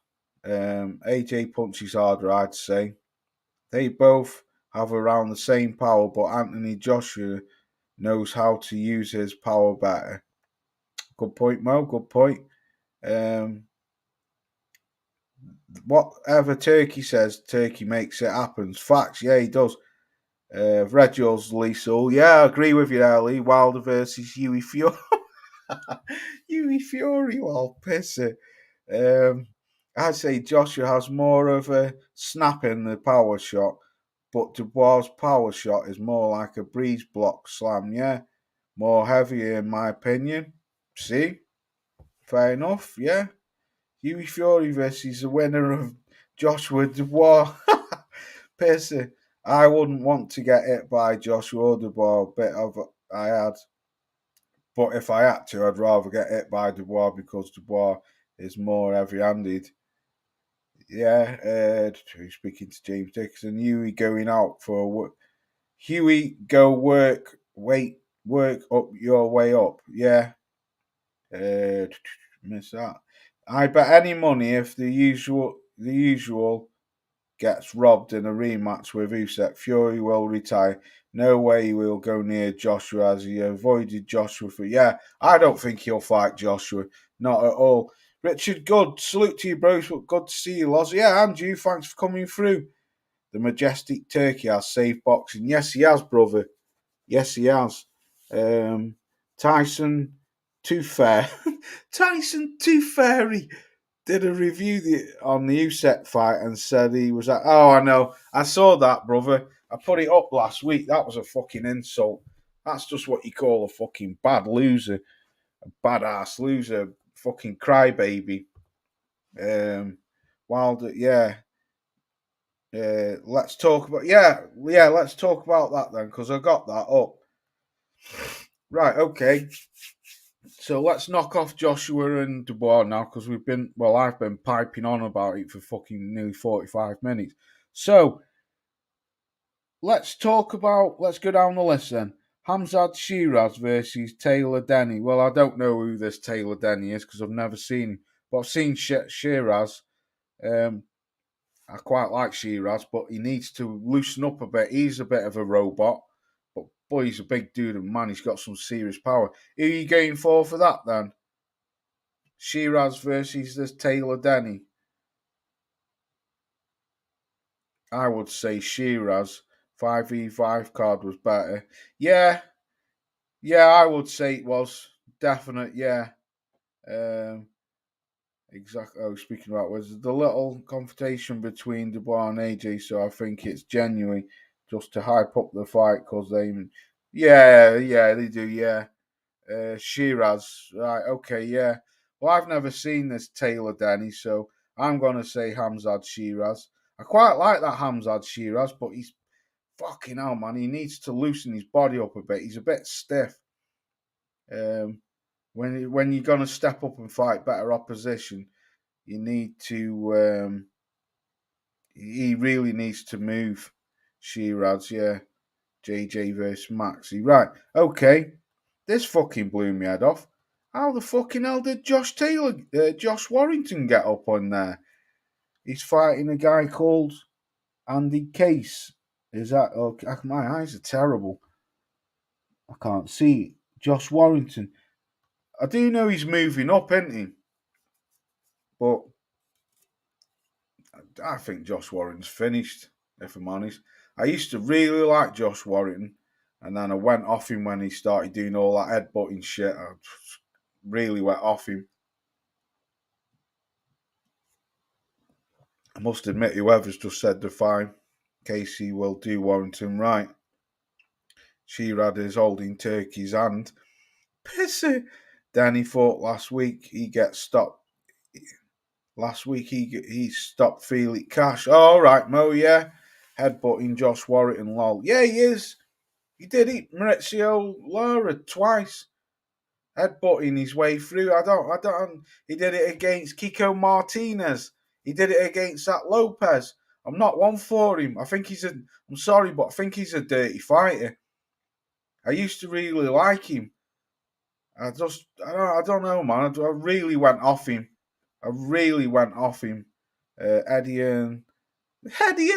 AJ punches harder, I'd say. They both have around the same power, but Anthony Joshua knows how to use his power better. Good point, Mo. Good point. Whatever Turkey says, Turkey makes it happen. Facts, yeah, he does. Red yours, Lee Soul. Yeah, I agree with you there, Lee. Wilder versus Huey Fury. Huey Fury, well, pisser. I'd say Joshua has more of a snap in the power shot, but Dubois' power shot is more like a breeze block slam, yeah? More heavier, in my opinion. See? Fair enough, yeah? Huey Fury versus the winner of Joshua Dubois. Piercy, I wouldn't want to get hit by Joshua Dubois, bit of I had. But if I had to, I'd rather get hit by Dubois because Dubois is more heavy-handed. Yeah, speaking to James Dixon, Huey going out for Huey go work up your way up. Yeah, miss that. I bet any money if the usual gets robbed in a rematch with Usyk, Fury will retire. No way he will go near Joshua as he avoided Joshua for. Yeah, I don't think he'll fight Joshua. Not at all. Richard Good, salute to you, bros. Good to see you, Loz. Yeah, and you. Thanks for coming through. The majestic turkey has saved boxing. Yes, he has, brother. Yes, he has. Tyson Tooth Fairy. Tyson Tooth Fairy did a review on the USEC fight and said he was like, oh, I know. I saw that, brother. I put it up last week. That was a fucking insult. That's just what you call a fucking bad loser. A badass loser. Fucking crybaby. Wilder, yeah. Let's talk about let's talk about that then, because I got that up. Right, okay. So let's knock off Joshua and Dubois now, because I've been piping on about it for fucking nearly 45 minutes. So let's go down the list then. Hamzat Shiraz versus Taylor Denny. Well, I don't know who this Taylor Denny is because I've never seen him, but I've seen Shiraz. I quite like Shiraz, but he needs to loosen up a bit. He's a bit of a robot, but boy, he's a big dude and man, he's got some serious power. Who are you going for that then? Shiraz versus this Taylor Denny. I would say Shiraz 5v5 card was better. Yeah, I would say it was definite. Yeah, exactly. I was speaking about was the little confrontation between Dubois and AJ, so I think it's genuine just to hype up the fight because they, they do. Yeah, Shiraz, right? Okay, yeah. Well, I've never seen this Taylor Denny, so I'm gonna say Hamzat Shiraz. I quite like that Hamzat Shiraz, but he's fucking hell, man. He needs to loosen his body up a bit. He's a bit stiff. When you're gonna step up and fight better opposition, you need to. He really needs to move. Shiraz, yeah. JJ versus Maxi, right? Okay, this fucking blew me head off. How the fucking hell did Josh Warrington get up on there? He's fighting a guy called Andy Case. Is that okay? My eyes are terrible. I can't see Josh Warrington. I do know he's moving up, isn't he? But I think Josh Warrington's finished, if I'm honest. I used to really like Josh Warrington, and then I went off him when he started doing all that headbutting shit. I really went off him. I must admit, whoever's just said the fine, Casey will do Warrington right. Shirad is holding Turkey's hand. Pissy! Then he thought last week he gets stopped. Last week he stopped Felix Cash. Oh, all right, Mo, yeah. Headbutting Josh Warrington, lol. Yeah, he is. He did it. Maurizio Lara twice. Headbutting his way through. I don't. He did it against Kiko Martinez. He did it against that Lopez. I'm not one for him. I'm sorry, but I think he's a dirty fighter. I used to really like him. I don't know, man. I really went off him. Eddie Earn, Eddie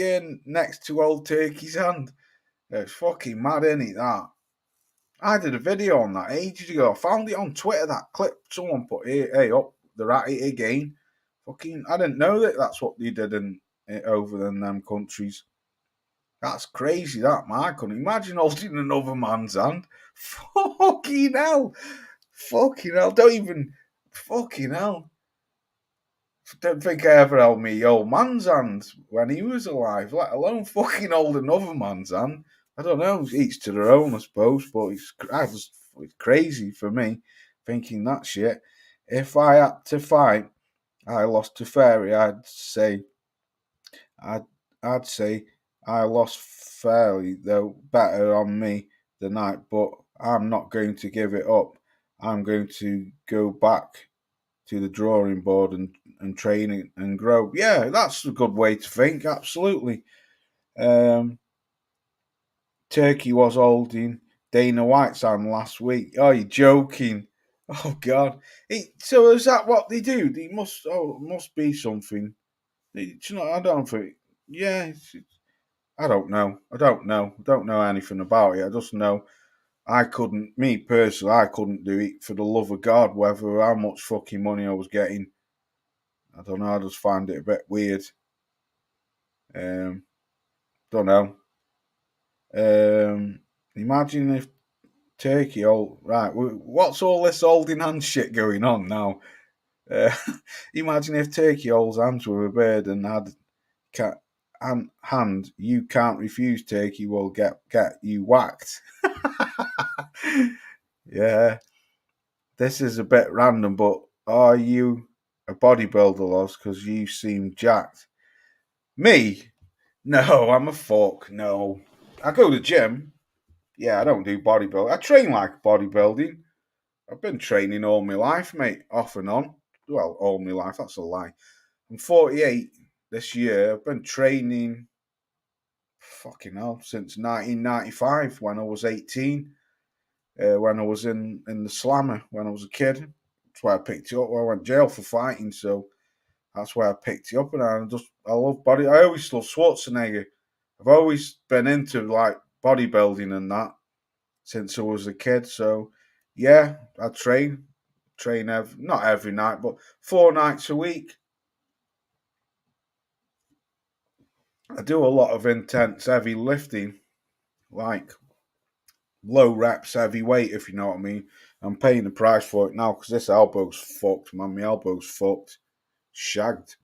Earn next to Old Turkey's hand. It's fucking mad, ain't it, that? I did a video on that ages ago. I found it on Twitter, that clip. Someone put, hey, up, they're at it again. Fucking, I didn't know that's what they did over in them countries. That's crazy, that, man. I couldn't imagine holding another man's hand. Fucking hell. Fucking hell. Don't think I ever held me old man's hand when he was alive, let alone fucking hold another man's hand. I don't know, each to their own, I suppose, but it's crazy for me thinking that shit. If I had to fight, I lost to Fairy, I'd say I lost fairly, though better on me the night, but I'm not going to give it up. I'm going to go back to the drawing board and train and grow. Yeah, that's a good way to think, absolutely. Turkey was holding Dana White's hand last week. Oh, you're joking. Oh, God. So is that what they do? It must be something. I don't think. Yeah, I don't know. I don't know anything about it. I just know I couldn't do it for the love of God, whether how much fucking money I was getting. I don't know, I just find it a bit weird. Don't know. Imagine if Turkey, what's all this holding hand shit going on now? Imagine if Turkey holds hands with a bird and hand, you can't refuse, Turkey will get you whacked. Yeah, this is a bit random, but are you a bodybuilder, Loz? Because you seem jacked. Me? No, I'm a fuck. No. I go to the gym. Yeah, I don't do bodybuilding. I train like bodybuilding. I've been training all my life, mate, off and on. Well, all my life, that's a lie. I'm 48 this year. I've been training, fucking hell, since 1995 when I was 18. When I was in the slammer, when I was a kid. That's where I picked it up. I went to jail for fighting, so that's where I picked it up. And I love body. I always love Schwarzenegger. I've always been into like bodybuilding and that since I was a kid. So yeah, I train not every night, but 4 nights a week. I do a lot of intense heavy lifting, like low reps, heavy weight, if you know what I mean. I'm paying the price for it now because this elbow's fucked, man. My elbow's fucked, shagged.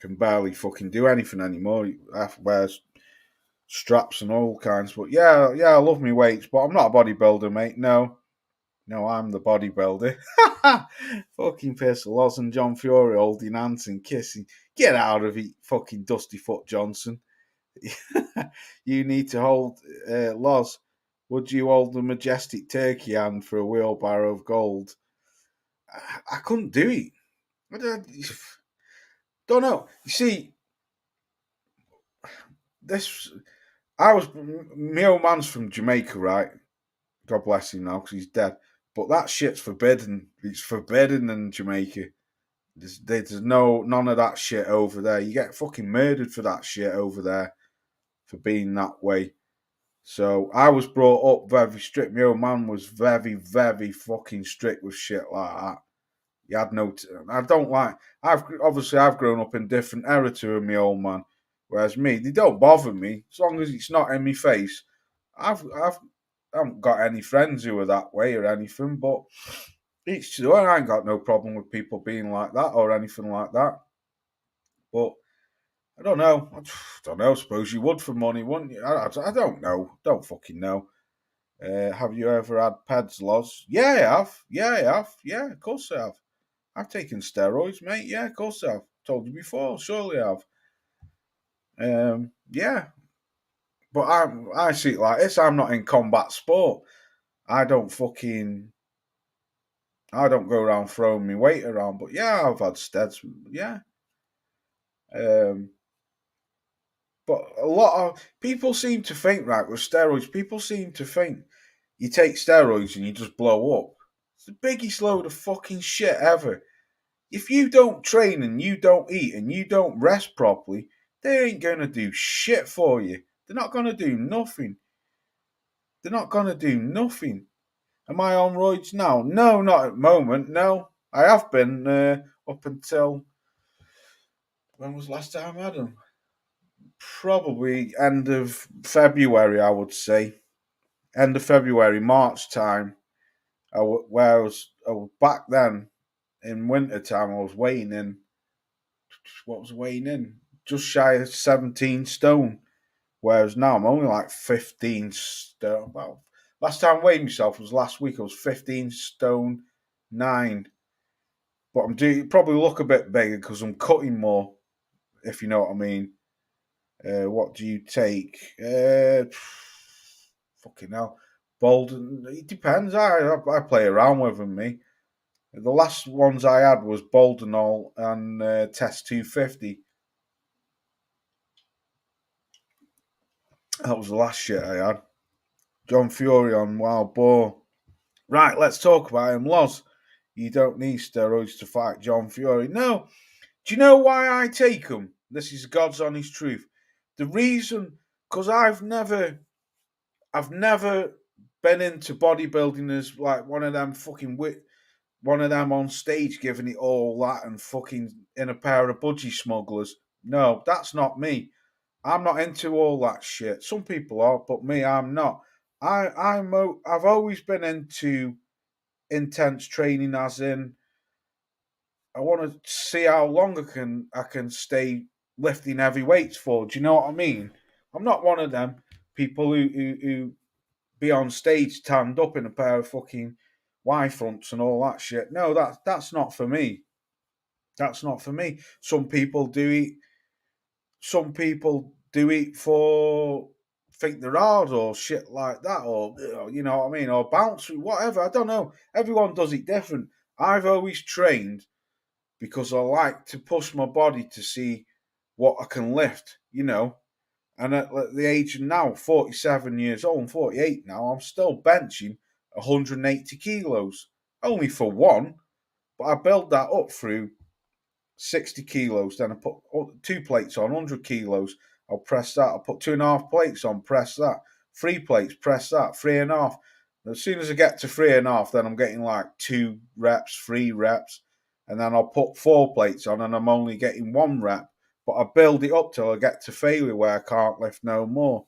Can barely fucking do anything anymore. I have to wear straps and all kinds. But yeah, I love me weights, but I'm not a bodybuilder, mate. No, I'm the bodybuilder. Fucking piss. Loz and John Fury holding hands and kissing. Get out of it, fucking Dusty Foot Johnson. You need to hold Loz. Would you hold the majestic turkey hand for a wheelbarrow of gold? I couldn't do it. Don't know. You see, my old man's from Jamaica, right? God bless him now because he's dead. But that shit's forbidden. It's forbidden in Jamaica. There's none of that shit over there. You get fucking murdered for that shit over there for being that way. So I was brought up very strict. My old man was very, very fucking strict with shit like that. He had I don't like. I've grown up in different era to my old man. Whereas me, they don't bother me as long as it's not in my face. I haven't got any friends who are that way or anything, but I ain't got no problem with people being like that or anything like that. But I don't know. I don't know. I suppose you would for money, wouldn't you? I don't know. Don't fucking know. Have you ever had PEDs, Loz? Yeah, I have. Yeah, I have. Yeah, of course I have. I've taken steroids, mate. Yeah, of course I have. Told you before. Surely I have. Yeah, but I see it like this. I'm not in combat sport. I don't go around throwing my weight around. But yeah, I've had steads. Yeah. Um, but a lot of people seem to think, right, with steroids, people seem to think you take steroids and you just blow up. It's the biggest load of fucking shit ever. If you don't train and you don't eat and you don't rest properly, they ain't gonna do shit for you. They're not gonna do nothing. They're not gonna do nothing. Am I on roids now? No, not at the moment. No, I have been up until when was the last time I had them? Probably end of February, I would say. End of February, March time. Where I was back then in winter time. I was weighing in. What was weighing in? Just shy of 17 stone. Whereas now I'm only like 15 stone. Well, last time I weighed myself was last week. I was 15 stone 9. But I'm probably look a bit bigger because I'm cutting more, if you know what I mean. What do you take? Fucking hell. Bolden. It depends. I play around with them, me. The last ones I had was Boldenol and Test 250. That was the last shit I had. John Fury on Wild Boar. Right, let's talk about him. Loz, you don't need steroids to fight John Fury. No. Do you know why I take them? This is God's honest truth. The reason, because I've never been into bodybuilding as like one of them one of them on stage giving it all that and fucking in a pair of budgie smugglers. No, that's not me. I'm not into all that shit. Some people are, but me, I'm not. I've always been into intense training, as in I want to see how long I can stay lifting heavy weights for. Do you know what I mean? I'm not one of them people who be on stage tanned up in a pair of fucking Y fronts and all that shit. No, that's not for me. That's not for me. Some people do it for think they're hard or shit like that, or you know what I mean, or bounce, whatever. I don't know. Everyone does it different. I've always trained because I like to push my body to see what I can lift, you know. And at the age of now, 47 years old, I'm 48 now, I'm still benching 180 kilos. Only for one, but I build that up through 60 kilos. Then I put 2 plates on, 100 kilos. I'll press that. I'll put 2.5 plates on, press that. 3 plates, press that. 3.5. As soon as I get to 3.5, then I'm getting like 2 reps, 3 reps. And then I'll put 4 plates on and I'm only getting 1 rep. But I build it up till I get to failure where I can't lift no more.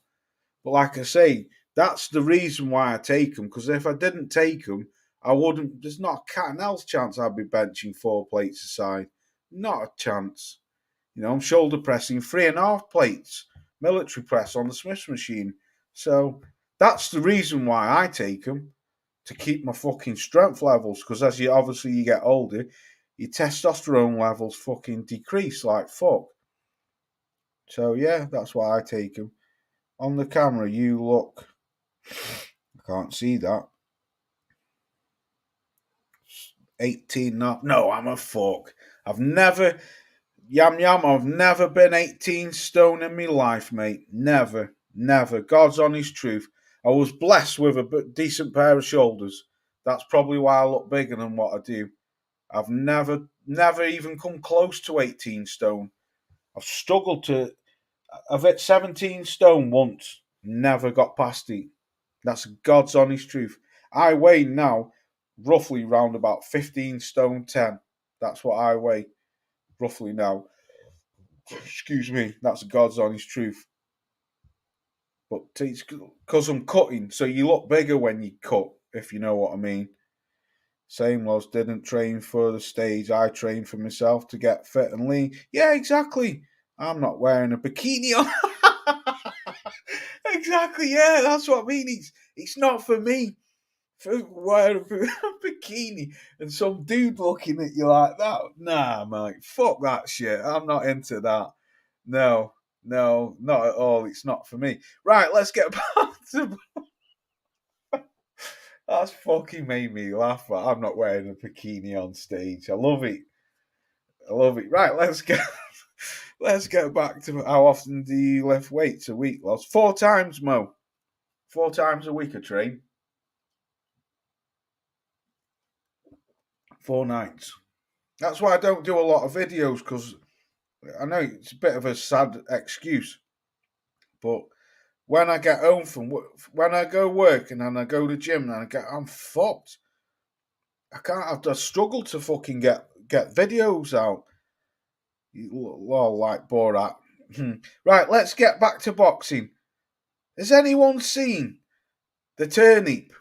But like I say, that's the reason why I take them. Because if I didn't take them, I wouldn't. There's not a cat and hell's chance I'd be benching 4 plates aside. Not a chance. You know, I'm shoulder pressing 3.5 plates, military press on the Smiths machine. So that's the reason why I take them, to keep my fucking strength levels. Because as you get older, your testosterone levels fucking decrease like fuck. So yeah, that's why I take them. On the camera, you look. I can't see that. 18 not. No, I'm a fuck. I've never. I've never been 18 stone in my life, mate. Never. Never. God's honest truth. I was blessed with a decent pair of shoulders. That's probably why I look bigger than what I do. I've never even come close to 18 stone. I've struggled to. I've hit 17 stone once. Never got past it. That's God's honest truth. I weigh now roughly round about 15 stone 10. That's what I weigh roughly now. Excuse me. That's God's honest truth. But it's because I'm cutting, so you look bigger when you cut, if you know what I mean. Same was didn't train for the stage. I trained for myself to get fit and lean. Yeah, exactly. I'm not wearing a bikini on. Exactly, yeah, that's what I mean. It's not for me. For wearing a bikini and some dude looking at you like that. Nah, mate, fuck that shit. I'm not into that. No, not at all. It's not for me. Right, let's get back to. That's fucking made me laugh. But I'm not wearing a bikini on stage. I love it. I love it. Right, let's get. Let's get back to how often do you lift weights a week, Loz? 4 times, Mo. 4 times a week I train. 4 nights. That's why I don't do a lot of videos, because I know it's a bit of a sad excuse, but when I get home from work, when I go work and then I go to the gym and I'm fucked. I can't. I struggle to fucking get videos out. Well, like Borat. Right, let's get back to boxing. Has anyone seen the turnip?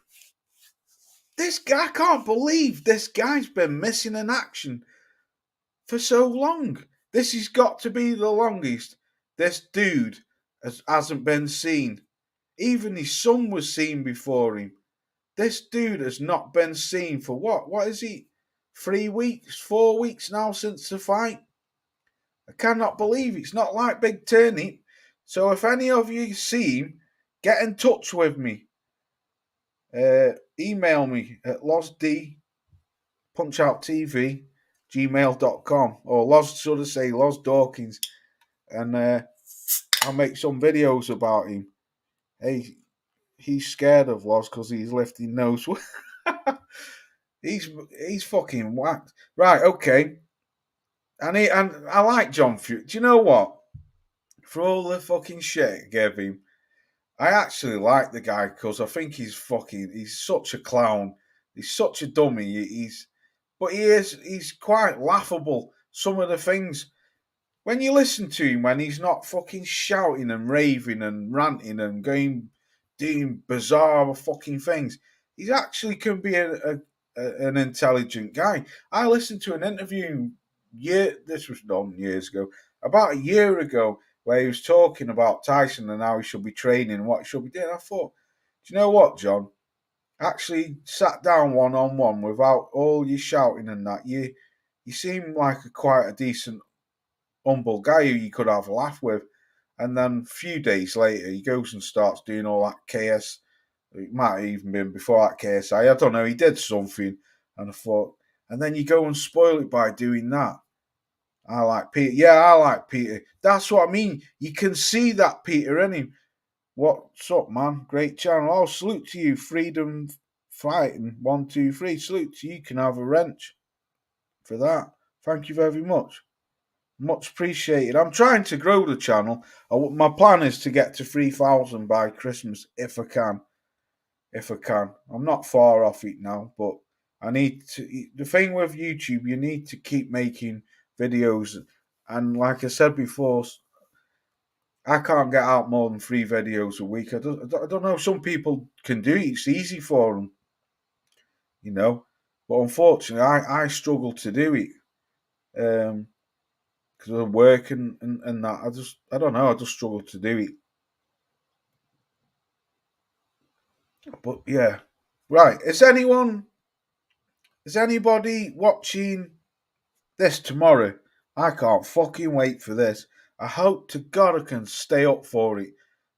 This guy, I can't believe this guy's been missing in action for so long. This has got to be the longest this dude hasn't been seen. Even his son was seen before him. This dude has not been seen for what? What is he? 3 weeks, 4 weeks now since the fight? I cannot believe it's not like Big Turnip. So if any of you see him, get in touch with me. Email me at losdpunchtv@gmail.com, or Loz, should I say, Loz Dawkins, and I'll make some videos about him. Hey, he's scared of Loz because he's lifting nose. he's fucking whacked. Right, okay. And I like John Fury. Do you know what? For all the fucking shit I gave him, I actually like the guy because I think he's such a clown. He's such a dummy. But he's quite laughable. Some of the things, when you listen to him, when he's not fucking shouting and raving and ranting and doing bizarre fucking things, he actually can be an intelligent guy. I listened to an interview this was done years ago, about a year ago, where he was talking about Tyson and how he should be training, what he should be doing. I thought, do you know what, John? Actually sat down one on one without all your shouting and that. You seem like quite a decent, humble guy who you could have a laugh with. And then a few days later, he goes and starts doing all that KS. It might have even been before that KSI. I don't know. He did something, and I thought, and then you go and spoil it by doing that. I like Peter. Yeah, I like Peter. That's what I mean. You can see that Peter in him. What's up, man? Great channel. Oh, salute to you. Freedom Fighting 123. Salute to you. You can have a wrench for that. Thank you very much. Much appreciated. I'm trying to grow the channel. My plan is to get to 3,000 by Christmas if I can. I'm not far off it now, but I need to. The thing with YouTube, you need to keep making videos. And like I said before, I can't get out more than 3 videos a week. I don't know. Some people can do it. It's easy for them, you know. But unfortunately, I struggle to do it. Because of work and that. I don't know. I just struggle to do it. But yeah. Right. Is anybody watching this tomorrow? I can't fucking wait for this. I hope to God I can stay up for it.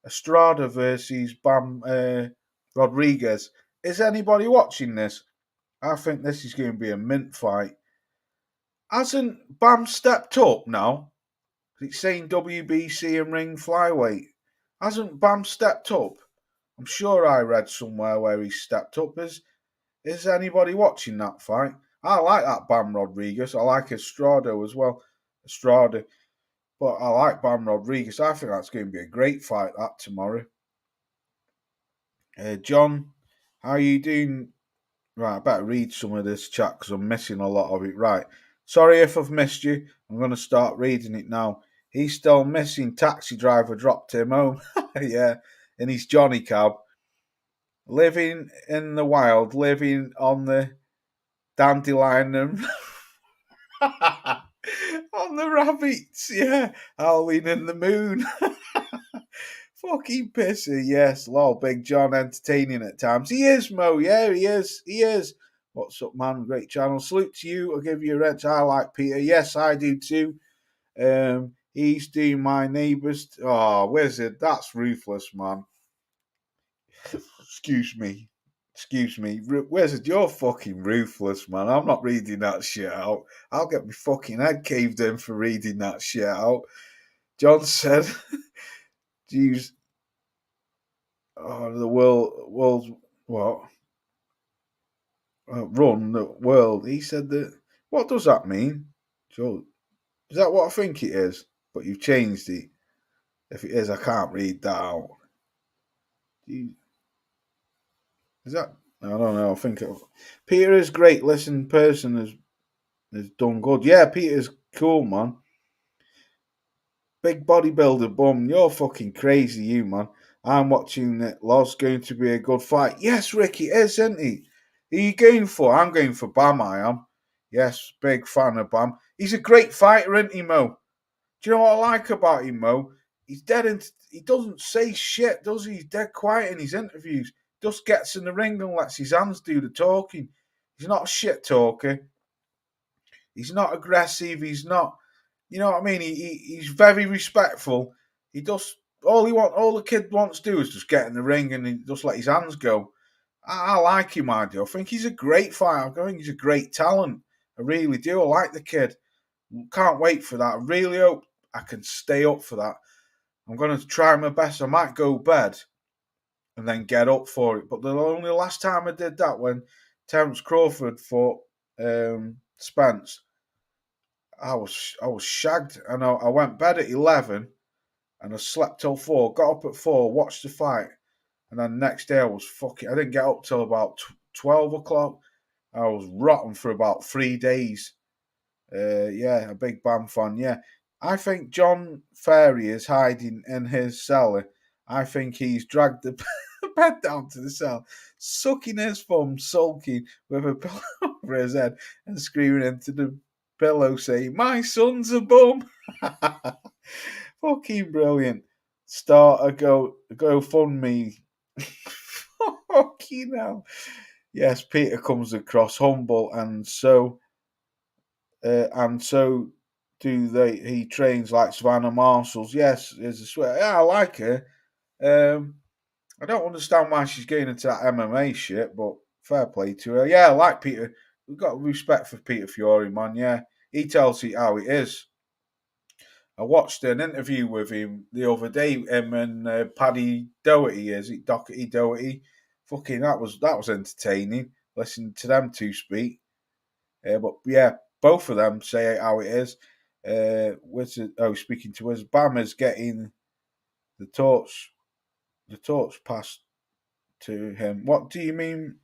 Estrada versus Bam Rodriguez. Is anybody watching this? I think this is going to be a mint fight. Hasn't Bam stepped up now? It's saying WBC and ring flyweight. Hasn't Bam stepped up? I'm sure I read somewhere where he stepped up. Is anybody watching that fight? I like that Bam Rodriguez. I like Estrada as well. But I like Bam Rodriguez. I think that's going to be a great fight, that, tomorrow. John, how are you doing? Right, I better read some of this chat because I'm missing a lot of it. Right. Sorry if I've missed you. I'm going to start reading it now. He's still missing. Taxi driver dropped him home. Yeah, in his Johnny cab. Living in the wild, living on the dandelion and on the rabbits. Yeah, Halloween in the moon. Fucking pissy, yes. Lol, Big John entertaining at times. He is, Mo. Yeah, he is. He is. What's up, man? Great channel. Salute to you. I'll give you a wrench. I like Peter. Yes, I do too. He's doing my neighbours. Oh, Wizard, that's ruthless, man. Excuse me. Excuse me. Wizard, you're fucking ruthless, man. I'm not reading that shit out. I'll get my fucking head caved in for reading that shit out. John said, "Jeez, the world's what? Run the world." He said that. What does that mean? Joe, is that what I think it is? But you've changed it. If it is, I can't read that out. Is that? I don't know. I think Peter is great. Listen, person has done good. Yeah, Peter's cool, man. Big bodybuilder bum. You're fucking crazy, you man. I'm watching it. Loz going to be a good fight. Yes, Rick, it is, isn't he? Who are you going for? I'm going for Bam. I am. Yes, big fan of Bam. He's a great fighter, isn't he, Mo? Do you know what I like about him, Mo? He's dead and he doesn't say shit, does he? He's dead quiet in his interviews. Just gets in the ring and lets his hands do the talking. He's not a shit talker. He's not aggressive. He's not, you know what I mean? He's very respectful. He does all the kid wants to do is just get in the ring and he just let his hands go. I like him, I do. I think he's a great fighter. I think he's a great talent. I really do. I like the kid. Can't wait for that. I really hope I can stay up for that. I'm going to try my best. I might go bed and then get up for it. But the only last time I did that when Terence Crawford fought Spence, I was shagged. And I went bed at 11 and I slept till 4. Got up at 4, watched the fight. And then the next day I didn't get up till about 12 o'clock. I was rotten for about 3 days. Yeah, a big Bam fan. Yeah, I think John Ferry is hiding in his cellar. I think he's dragged the bed down to the cell, sucking his thumb, sulking with a pillow over his head, and screaming into the pillow, saying, "My son's a bum." Fucking brilliant. Start a GoFundMe. Fucking hell. Yes, Peter comes across humble and so do they. He trains like Savannah Marshalls. Yes, is a swear. Yeah, I like her. I don't understand why she's getting into that MMA shit, but fair play to her. Yeah, I like Peter. We've got respect for Peter Fiore, man. Yeah, he tells it how it is. I watched an interview with him the other day. Him and Paddy Doherty, is it Doherty Doherty? Fucking that was entertaining. Listening to them two speak. But yeah, both of them say how it is. Speaking to us, Bam is getting the torch passed to him. What do you mean?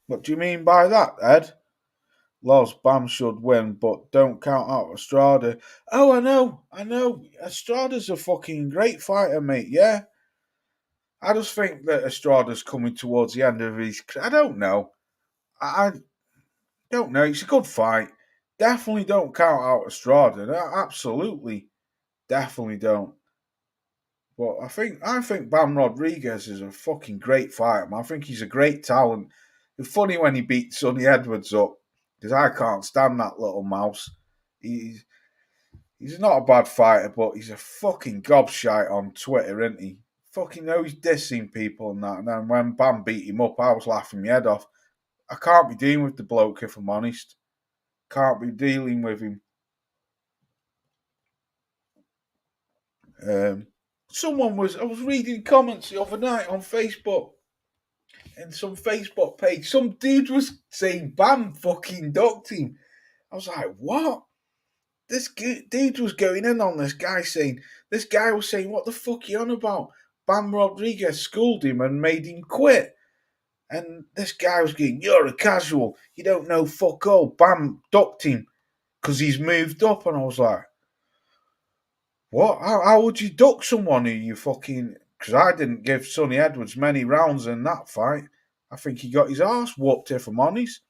What do you mean by that, Ed? Loz, Bam should win, but don't count out Estrada. Oh, I know. Estrada's a fucking great fighter, mate. Yeah, I just think that Estrada's coming towards the end of his. I don't know. I don't know. It's a good fight. Definitely don't count out Estrada. No, absolutely, definitely don't. But I think Bam Rodriguez is a fucking great fighter, man. I think he's a great talent. It's funny when he beat Sonny Edwards up because I can't stand that little mouse. He's not a bad fighter, but he's a fucking gobshite on Twitter, isn't he? Fucking knows dissing people and that. And then when Bam beat him up, I was laughing my head off. I can't be dealing with the bloke if I'm honest. Can't be dealing with him. I was reading comments the other night on Facebook, in some Facebook page. Some dude was saying Bam fucking ducked him. I was like, what? This dude was going in on this guy this guy was saying, what the fuck are you on about? Bam Rodriguez schooled him and made him quit. And this guy was going, you're a casual. You don't know fuck all. Bam ducked him because he's moved up. And I was like, what? How would you duck someone who you fucking... Because I didn't give Sonny Edwards many rounds in that fight. I think he got his arse whooped, if I'm honest.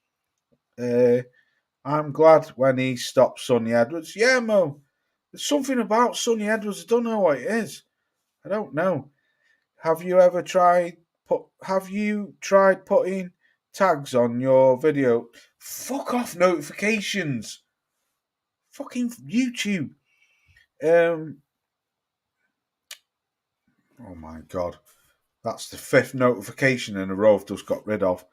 I'm glad when he stopped Sonny Edwards. Yeah, Mo. There's something about Sonny Edwards. I don't know what it is. I don't know. Have you ever tried putting tags on your video? Fuck off notifications. Fucking YouTube. Oh my god. That's the fifth notification in a row I've just got rid of.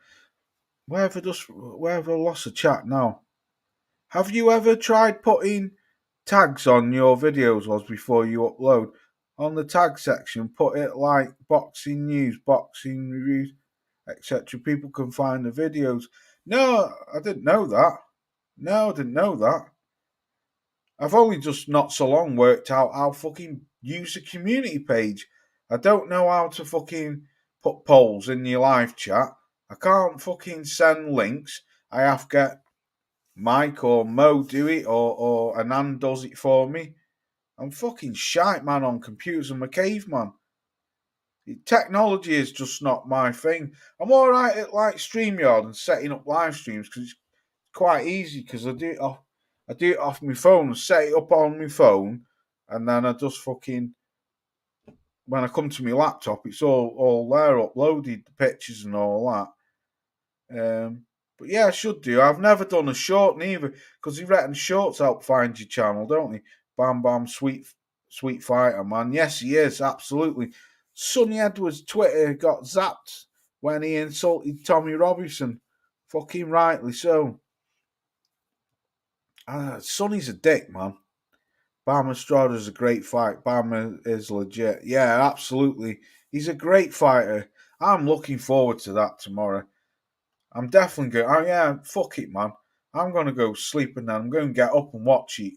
Where have I lost the chat now? Have you ever tried putting tags on your videos was before you upload? On the tag section, put it like boxing news, boxing reviews, etc. People can find the videos. No, I didn't know that. No, I didn't know that. I've only just not so long worked out how fucking use a community page. I don't know how to fucking put polls in your live chat. I can't fucking send links. I have to get Mike or Mo do it, or Anand does it for me. I'm fucking shite, man, on computers. I'm a caveman. Technology is just not my thing. I'm alright at like StreamYard and setting up live streams because it's quite easy because I do it off my phone, set it up on my phone, and then I just fucking when I come to my laptop, it's all there uploaded, the pictures and all that. But yeah, I should do. I've never done a short neither, because you reckon shorts help find your channel, don't they? Bam Bam, sweet fighter, man. Yes, he is, absolutely. Sonny Edwards' Twitter got zapped when he insulted Tommy Robinson. Fucking rightly so. Sonny's a dick, man. Bam Estrada's a great fight. Bam is legit. Yeah, absolutely. He's a great fighter. I'm looking forward to that tomorrow. I'm definitely going. Oh yeah, fuck it, man. I'm gonna go sleep and then I'm going to get up and watch it.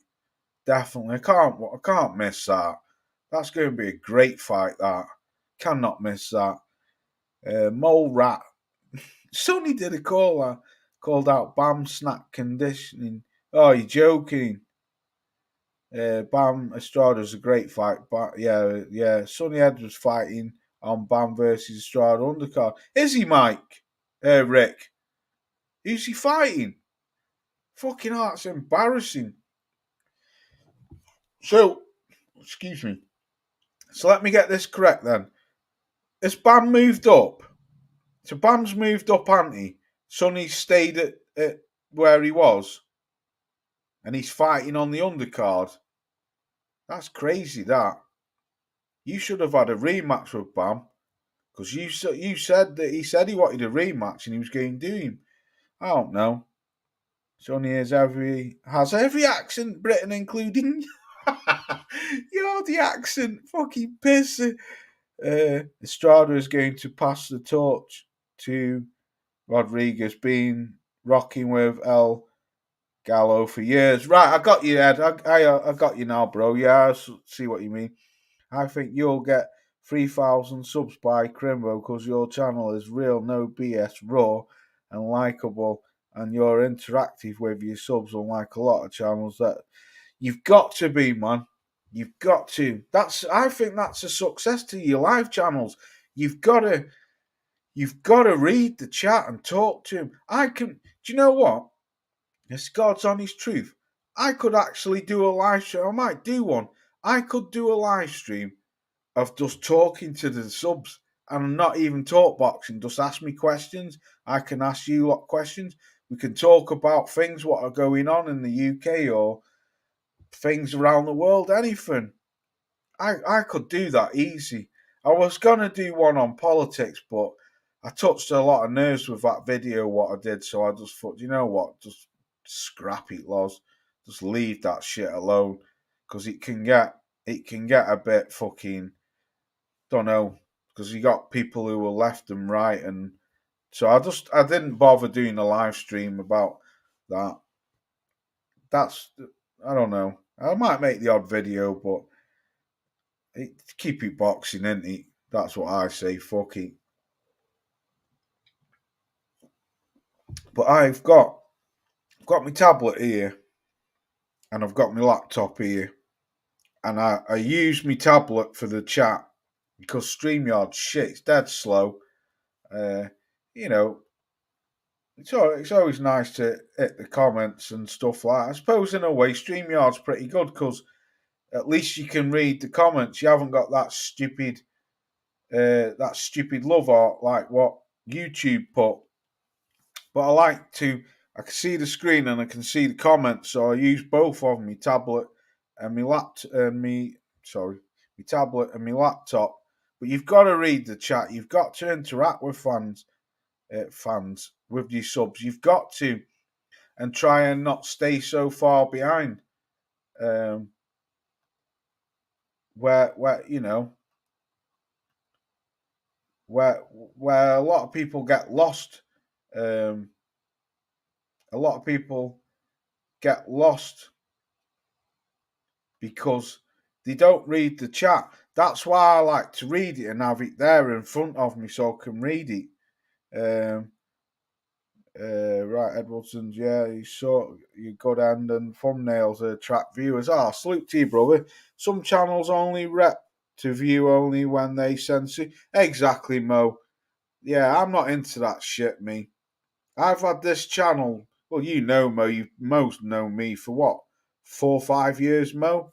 Definitely, I can't miss that. That's going to be a great fight. That cannot miss that. Mole Rat. Sonny did a called out Bam snack conditioning. Oh, you're joking. Bam Estrada's a great fight, but yeah. Sonny Edwards fighting on Bam versus Estrada undercard. Is he, Mike? Rick? Who's he fighting? Fucking hell, that's embarrassing. So, excuse me. So let me get this correct then. Has Bam moved up? So Bam's moved up, hasn't he? Sonny stayed at where he was. And he's fighting on the undercard. That's crazy, that. You should have had a rematch with Bam. Because you said that he said he wanted a rematch and he was going to do him. I don't know. Sonny has every accent, Britain including. You're the accent, fucking pisser. Estrada is going to pass the torch to Rodriguez, been rocking with El Gallo for years. Right, I got you, Ed. I got you now, bro. Yeah, I see what you mean. I think you'll get 3,000 subs by Crimbo because your channel is real, no BS, raw and likable, and you're interactive with your subs, unlike a lot of channels that you've got to be, man. You've got to. I think that's a success to your live channels. You've got to read the chat and talk to him. Do you know what? It's God's honest truth. I could actually do a live stream. I might do one. I could do a live stream of just talking to the subs and not even talk boxing. Just ask me questions. I can ask you lot questions. We can talk about things what are going on in the UK or things around the world, anything. I could do that easy. I was gonna do one on politics, but I touched a lot of nerves with that video what I did, so I just thought, you know what, just scrap it, Loz. Just leave that shit alone, because it can get a bit fucking, don't know, because you got people who are left and right, and so I didn't bother doing a live stream about that. I don't know. I might make the odd video, but keep it boxing, ain't it? That's what I say. Fuck it. But I've got my tablet here, and I've got my laptop here, and I use my tablet for the chat because StreamYard shit, it's dead slow. You know, it's always nice to hit the comments and stuff like that. I suppose in a way, StreamYard's pretty good because at least you can read the comments. You haven't got that stupid that stupid love art like what YouTube put. But I can see the screen and I can see the comments, so I use both of my tablet and my tablet and my laptop. But you've got to read the chat. You've got to interact with fans with your subs. You've got to, and try and not stay so far behind. Where you know where a lot of people get lost. Um, a lot of people get lost because they don't read the chat. That's why I like to read it and have it there in front of me so I can read it. Right, Edwardson's, yeah, you saw your good end and thumbnails attract viewers. Salute to you, brother. Some channels only rep to view only when they censor. Exactly, Mo. Yeah, I'm not into that shit, me. I've had this channel. Well, you know, Mo. You most know me for what, 4 or 5 years, Mo.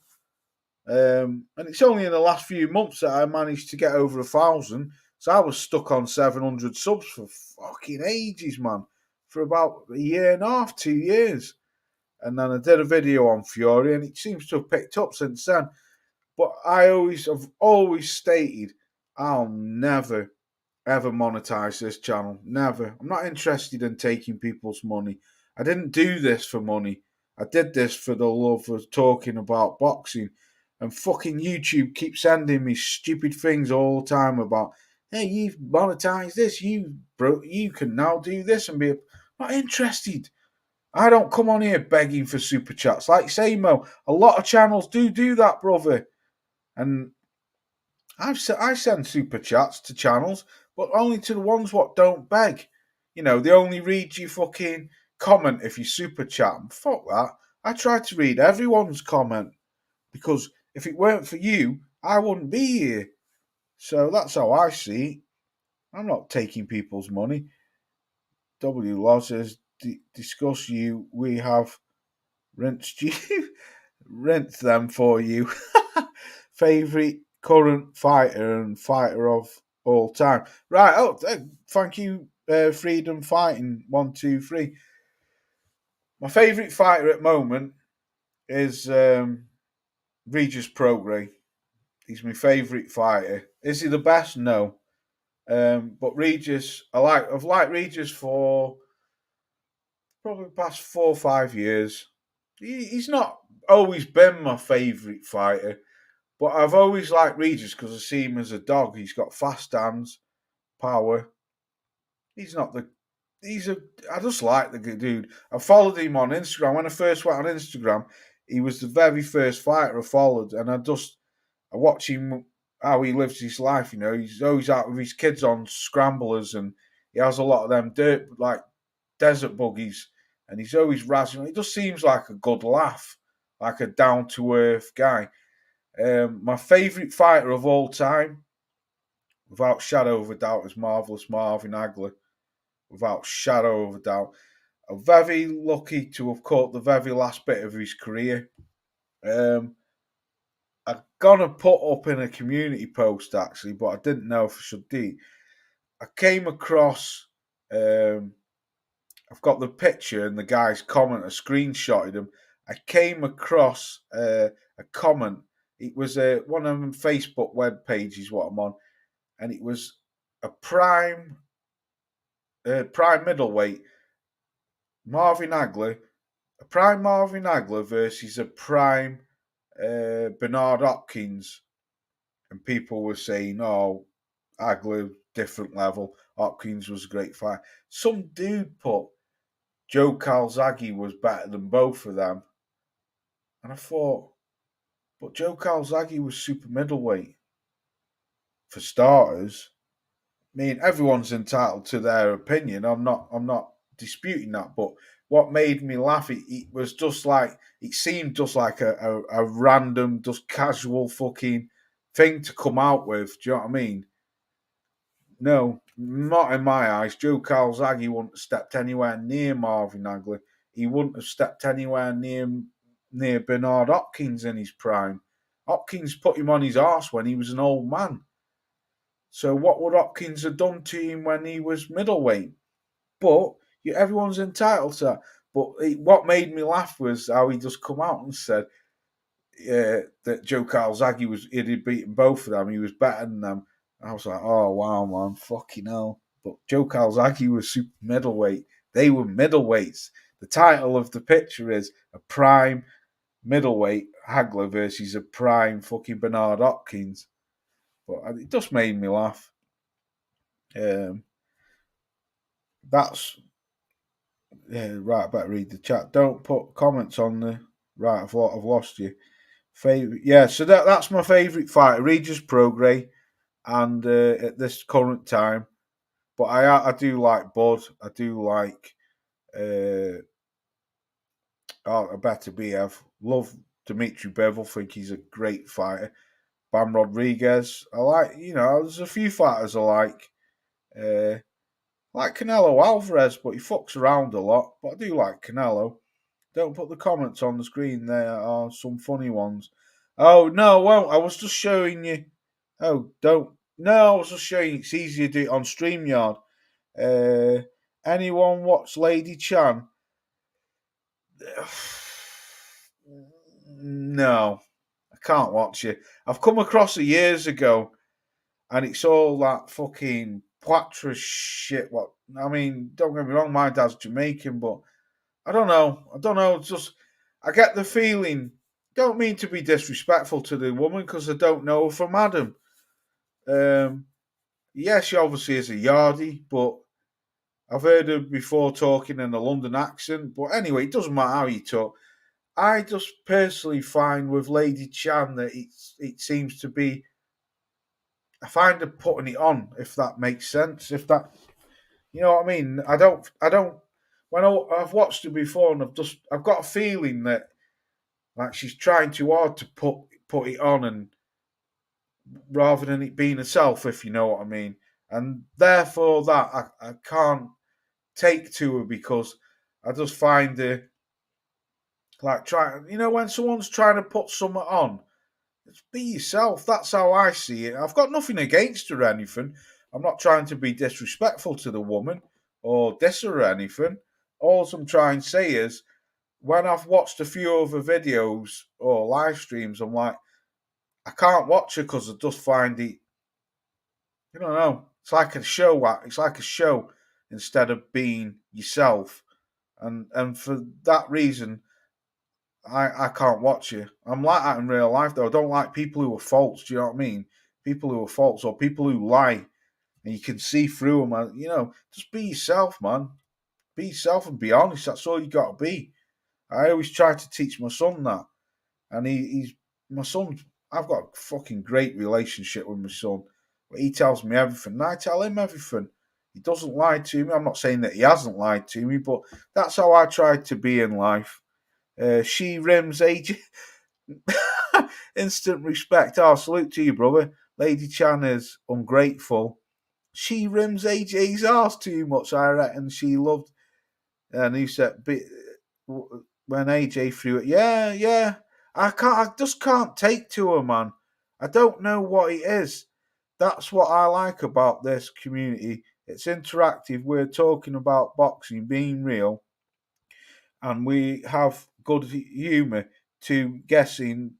And it's only in the last few months that I managed to get over 1,000. So I was stuck on 700 subs for fucking ages, man. For about a year and a half, 2 years. And then I did a video on Fury, and it seems to have picked up since then. But I've always stated I'll never ever monetize this channel. Never. I'm not interested in taking people's money. I didn't do this for money. I did this for the love of talking about boxing. And fucking YouTube keeps sending me stupid things all the time about, hey, you've monetized this, you can now do this and be not interested. I don't come on here begging for super chats. Like say, Mo, a lot of channels do that, brother. And I send super chats to channels, but only to the ones what don't beg. You know, they only read you fucking comment if you super chat. Fuck that. I try to read everyone's comment because if it weren't for you, I wouldn't be here. So that's how I see it. I'm not taking people's money. W. Law says, discuss you. We have rinsed you. Rinsed them for you. Favourite current fighter and fighter of all time. Right. Oh, thank you, Freedom Fighting 123. My favourite fighter at the moment is Regis Prograis. He's my favourite fighter. Is he the best? No. But Regis, I've liked Regis for probably the past 4 or 5 years. He's not always been my favourite fighter, but I've always liked Regis because I see him as a dog. He's got fast hands, power. He's not the. I just like the dude. I followed him on Instagram. When I first went on Instagram, he was the very first fighter I followed, and I watch him how he lives his life. You know, he's always out with his kids on scramblers, and he has a lot of them desert buggies, and he's always razzing. He just seems like a good laugh, like a down to earth guy. My favourite fighter of all time, without shadow of a doubt, is Marvellous Marvin Hagler. Without shadow of a doubt. I'm very lucky to have caught the very last bit of his career. I'm gonna put up in a community post actually, but I didn't know if I should do it. I came across I've got the picture and the guy's comment, I screenshotted him. I came across a comment. It was one of them Facebook web pages what I'm on, and it was a prime middleweight Marvin Hagler, a prime Marvin Hagler versus a prime Bernard Hopkins, and people were saying, "Oh, Hagler different level, Hopkins was a great fight." Some dude put Joe Calzaghe was better than both of them, and I thought, but Joe Calzaghe was super middleweight for starters. I mean, everyone's entitled to their opinion. I'm not disputing that. But what made me laugh, it was just like it seemed just like a random, just casual fucking thing to come out with. Do you know what I mean? No, not in my eyes. Joe Calzaghe wouldn't have stepped anywhere near Marvin Hagler. He wouldn't have stepped anywhere near Bernard Hopkins in his prime. Hopkins put him on his arse when he was an old man. So what would Hopkins have done to him when he was middleweight? But everyone's entitled to that. But what made me laugh was how he just come out and said that Joe Calzaghe he'd beaten both of them. He was better than them. I was like, oh wow, man, fucking hell. But Joe Calzaghe was super middleweight. They were middleweights. The title of the picture is a prime middleweight Hagler versus a prime fucking Bernard Hopkins. But it just made me laugh. That's right. I better read the chat. Don't put comments on the right. I've lost you. Favorite, yeah. So that's my favorite fighter, Regis Prograis, and at this current time. But I do like Bud. I do like Better BF. Love Dimitri Bivol. Think he's a great fighter. Bam Rodriguez. I like, there's a few fighters I like. Like Canelo Alvarez, but he fucks around a lot. But I do like Canelo. Don't put the comments on the screen. There are some funny ones. Oh, no, I won't. I was just showing you. Oh, don't. No, I was just showing you. It's easier to do it on StreamYard. Anyone watch Lady Chan? No, I can't watch it. I've come across it years ago, and it's all that fucking Poitras shit. What I mean, don't get me wrong, my dad's Jamaican, but I don't know. It's just I get the feeling. Don't mean to be disrespectful to the woman because I don't know her from Adam. Yeah, she obviously is a yardie, but I've heard her before talking in a London accent. But anyway, it doesn't matter how you talk. I just personally find with Lady Chan that it seems to be. I find her putting it on, if that makes sense. If that, you know what I mean. I don't. When I've watched her before, and I've got a feeling that like she's trying too hard to put it on, and rather than it being herself, if you know what I mean. And therefore, that I can't take to her because I just find her like trying. When someone's trying to put something on, just be yourself. That's how I see it. I've got nothing against her or anything. I'm not trying to be disrespectful to the woman or diss her or anything. All I'm trying to say is when I've watched a few other videos or live streams, I'm like, I can't watch it because I just find it. I don't know. It's like a show. It's like a show instead of being yourself, and for that reason, I can't watch it. I'm like that in real life though. I don't like people who are false. Do you know what I mean? People who are false or people who lie, and you can see through them. Just be yourself, man. Be yourself and be honest. That's all you got to be. I always try to teach my son that. And he's my son. I've got a fucking great relationship with my son. But he tells me everything, and I tell him everything. He doesn't lie to me. I'm not saying that he hasn't lied to me, but that's how I try to be in life. She rims AJ. Instant respect. Oh, salute to you, brother. Lady Chan is ungrateful. She rims AJ's arse too much, I reckon. She loved. And he said, when AJ threw it, yeah. I just can't take to her, man. I don't know what it is. That's what I like about this community. It's interactive. We're talking about boxing being real, and we have good humour to guessing.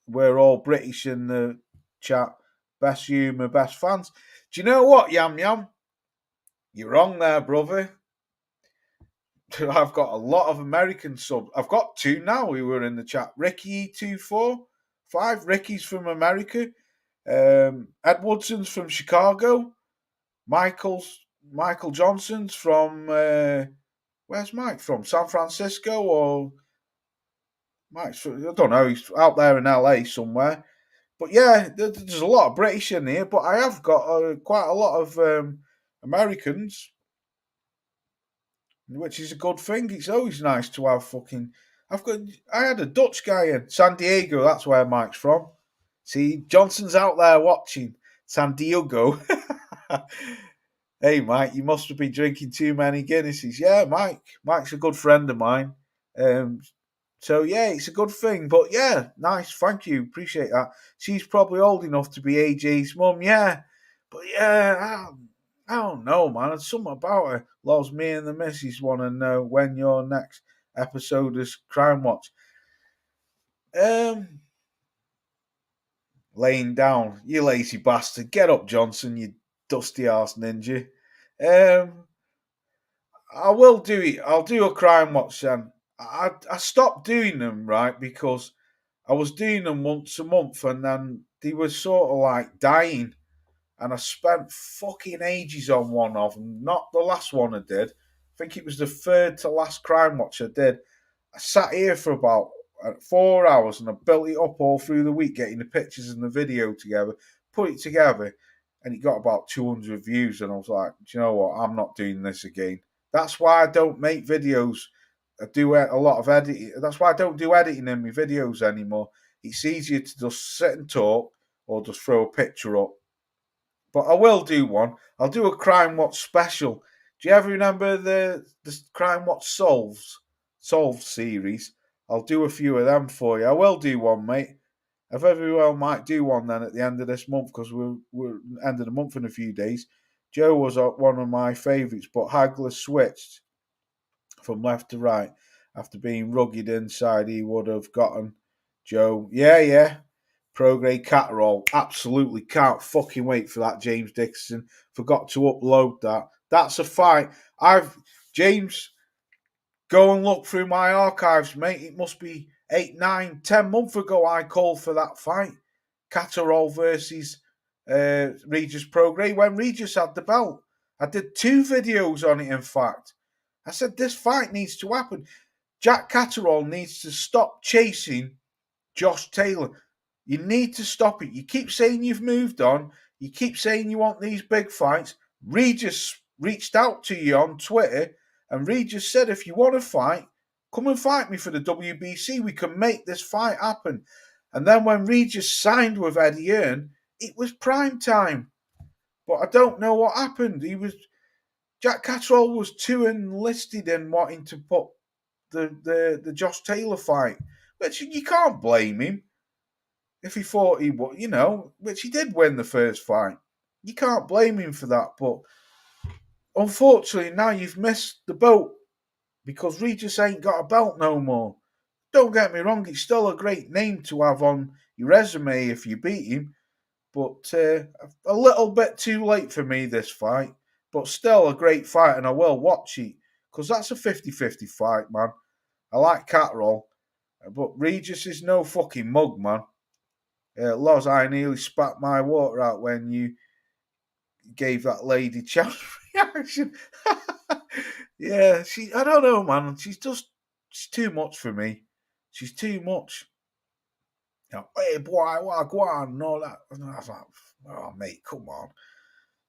We're all British in the chat. Best humour, best fans. Do you know what, Yam Yam? You're wrong there, brother. I've got a lot of American subs. I've got two now who were in the chat. Ricky245. Ricky's from America. Ed Woodson's from Chicago. Michael Johnson's from where's Mike from? San Francisco or Mike's from, I don't know. He's out there in LA somewhere. But yeah, there's a lot of British in here. But I have got quite a lot of Americans, which is a good thing. It's always nice to have fucking. I had a Dutch guy in San Diego. That's where Mike's from. See, Johnson's out there watching San Diego. Hey, Mike, you must have been drinking too many Guinnesses. Yeah, Mike's a good friend of mine. So yeah, it's a good thing. But yeah, nice. Thank you. Appreciate that. She's probably old enough to be AJ's mum. Yeah, But yeah, I don't know, man. There's something about her. Loves me and the missus want to know when your next episode is Crime Watch. Laying down, you lazy bastard. Get up, Johnson, you dusty ass ninja. I will do it. I'll do a Crime Watch then. I stopped doing them, right, because I was doing them once a month and then they were sort of like dying. And I spent fucking ages on one of them. Not the last one I did. I think it was the third to last Crime Watch I did. I sat here for about 4 hours and I built it up all through the week, getting the pictures and the video together, put it together, and it got about 200 views. And I was like, do you know what? I'm not doing this again. That's why I don't make videos. I do a lot of editing. That's why I don't do editing in my videos anymore. It's easier to just sit and talk or just throw a picture up. But I will do one. I'll do a Crime Watch special. Do you ever remember the Crime Watch Solved series? I'll do a few of them for you. I will do one, mate. I very well might do one then at the end of this month because we're end of the month in a few days. Joe was one of my favourites, but Hagler switched from left to right after being rugged inside. He would have gotten Joe. Yeah. Prograde Catterall. Absolutely can't fucking wait for that. James Dixon forgot to upload that. That's a fight. James, go and look through my archives, mate. It must be 8, 9, 10 months ago I called for that fight. Catterall versus Regis Prograde when Regis had the belt. I did 2 videos on it, in fact. I said this fight needs to happen. Jack Catterall needs to stop chasing Josh Taylor. You need to stop it. You keep saying you've moved on. You keep saying you want these big fights. Regis reached out to you on Twitter, and Regis said, if you want to fight, come and fight me for the WBC. We can make this fight happen. And then when Regis signed with Eddie Hearn, it was prime time. But I don't know what happened. Jack Catterall was too enlisted in wanting to put the Josh Taylor fight, which you can't blame him. If he thought he would, which he did win the first fight. You can't blame him for that. But unfortunately, now you've missed the boat because Regis ain't got a belt no more. Don't get me wrong, it's still a great name to have on your resume if you beat him. But a little bit too late for me, this fight. But still a great fight, and I will watch it because that's a 50-50 fight, man. I like Catterall, but Regis is no fucking mug, man. Loz, I nearly spat my water out when you gave that lady chance reaction. Yeah, I don't know, man. She's too much for me. She's too much. Hey, boy, what, go on, and all that. And I was like, oh, mate, come on.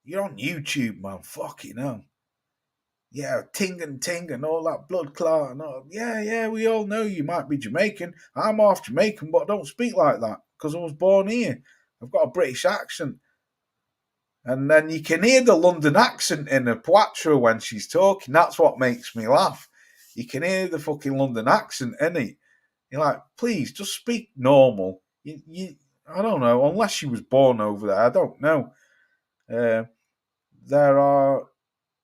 You're on YouTube, man. Fucking hell. Yeah, ting and all that blood clot and all. Yeah, we all know you might be Jamaican. I'm half Jamaican, but I don't speak like that because I was born here. I've got a British accent. And then you can hear the London accent in her Poitras when she's talking. That's what makes me laugh. You can hear the fucking London accent in it. You're like, please, just speak normal. I don't know, unless she was born over there. I don't know. There are,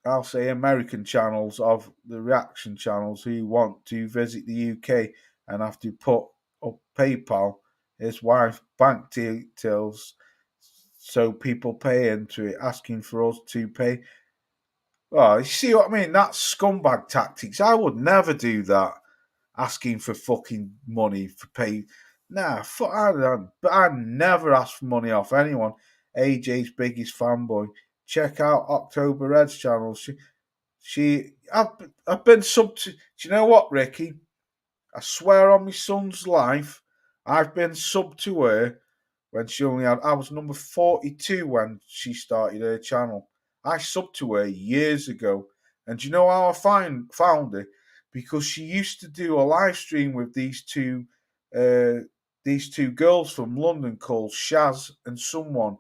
I'll say, American channels of the reaction channels who want to visit the UK and have to put up PayPal, his wife's bank details, so people pay into it, asking for us to pay. Well, you see what I mean? That's scumbag tactics. I would never do that, asking for fucking money for pay. Nah, I never ask for money off anyone. AJ's biggest fanboy. Check out October Red's channel. I've been sub to. Do you know what, Ricky? I swear on my son's life, I've been sub to her when she only had. I was number 42 when she started her channel. I subbed to her years ago, and do you know how I found her? Because she used to do a live stream with these two girls from London called Shaz and someone,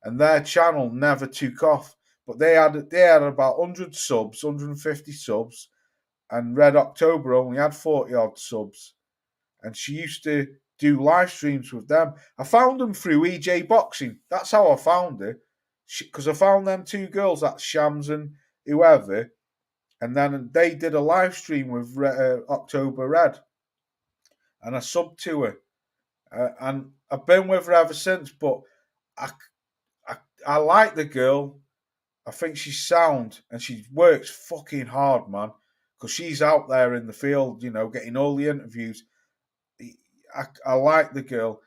and their channel never took off. But they had about 100 subs, 150 subs, and Red October only had 40 odd subs. And she used to do live streams with them. I found them through EJ Boxing. That's how I found her. because I found them two girls, that Shams and whoever, and then they did a live stream with October Red, and I subbed to her, and I've been with her ever since. But I, I, I like the girl. I think she's sound, and she works fucking hard, man. Because she's out there in the field, getting all the interviews. I like the girl,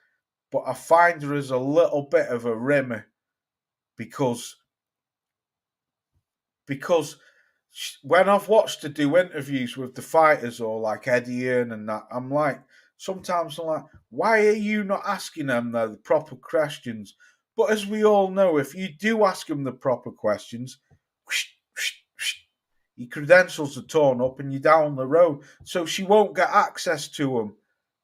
but I find her as a little bit of a rimmer because because when I've watched her do interviews with the fighters or like Eddie Earn and that, sometimes I'm like, why are you not asking them the proper questions? But as we all know, if you do ask them the proper questions, your credentials are torn up and you're down the road. So she won't get access to them,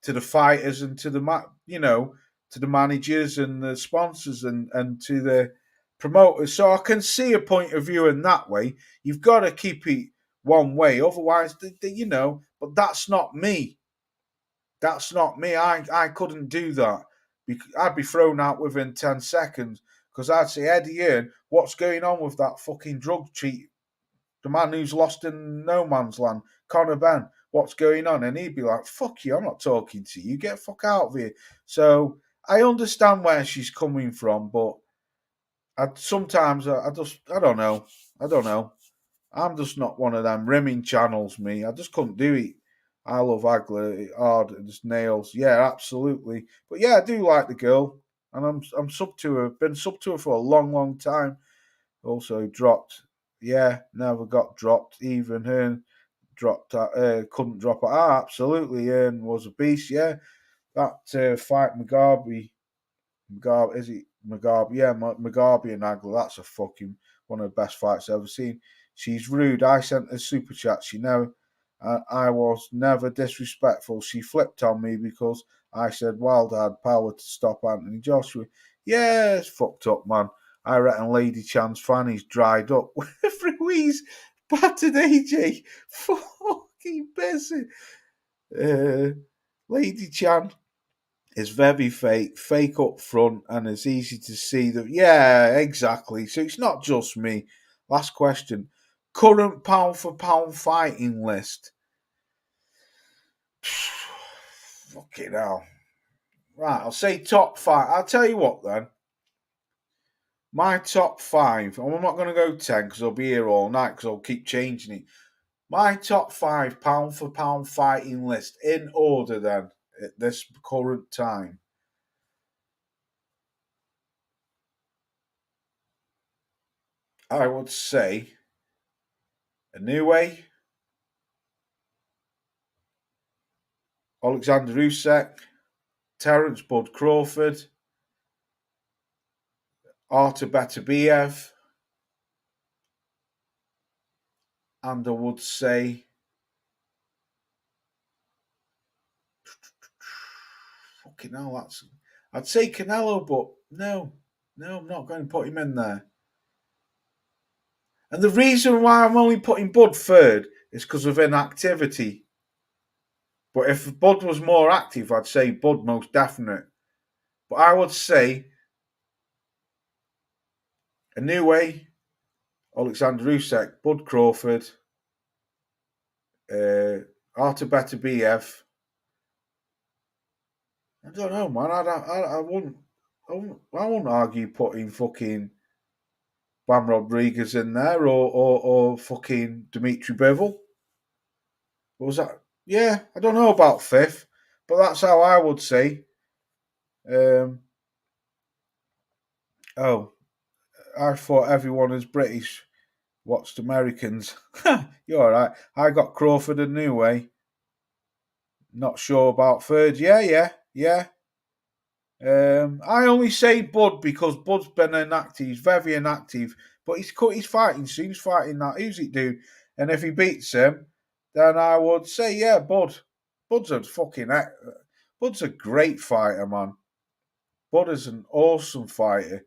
to the fighters and to to the managers and the sponsors and to the promoters. So I can see a point of view in that way. You've got to keep it one way, otherwise, But that's not me. That's not me. I couldn't do that. I'd be thrown out within 10 seconds because I'd say, Eddie Earn, what's going on with that fucking drug cheat? The man who's lost in no man's land, Conor Ben, what's going on? And he'd be like, fuck you, I'm not talking to you. Get the fuck out of here. So I understand where she's coming from, but sometimes I don't know. I don't know. I'm just not one of them rimming channels, me. I just couldn't do it. I love Agler hard as nails. Yeah, absolutely. But yeah, I do like the girl, and I'm sub to her. Been sub to her for a long, long time. Also dropped. Yeah, never got dropped. Even her dropped. Couldn't drop it. Absolutely. Was a beast. Yeah, that fight Mugabe, is it Mugabe? Yeah, Mugabe and Agler. That's a fucking one of the best fights I've ever seen. She's rude. I sent a super chat. I was never disrespectful. She flipped on me because I said Wilder had power to stop Anthony Joshua. Yeah, it's fucked up, man. I reckon Lady Chan's fanny's dried up. Ruiz battered AJ. Fucking busy. Lady Chan is very fake up front, and it's easy to see that. Yeah, exactly. So it's not just me. Last question. Current pound for pound fighting list. Fucking hell. Right, I'll say top five. I'll tell you what then. My top five. I'm not going to go 10 because I'll be here all night because I'll keep changing it. My top five pound for pound fighting list in order then at this current time. I would say Inoue, Alexander Usyk, Terence Bud Crawford, Artur Beterbiev, and I would say fucking hell, I'd say Canelo, but no, I'm not going to put him in there. And the reason why I'm only putting Bud third is because of inactivity. But if Bud was more active, I'd say Bud most definite. But I would say Inoue, Alexander Usyk, Bud Crawford, Artur Beterbiev. I don't know, man. I wouldn't argue putting fucking Bam Rodriguez in there or fucking Dimitri Bivol. What was that? Yeah, I don't know about fifth, but that's how I would say. Oh, I thought everyone is British. Watched Americans. You're all right. I got Crawford and Newey. Not sure about third. Yeah. I only say Bud because Bud's been inactive. He's very inactive, but he's fighting soon. He's fighting that Usyk dude, and if he beats him, then I would say yeah, Bud. Bud's a fucking. Bud's a great fighter, man. Bud is an awesome fighter.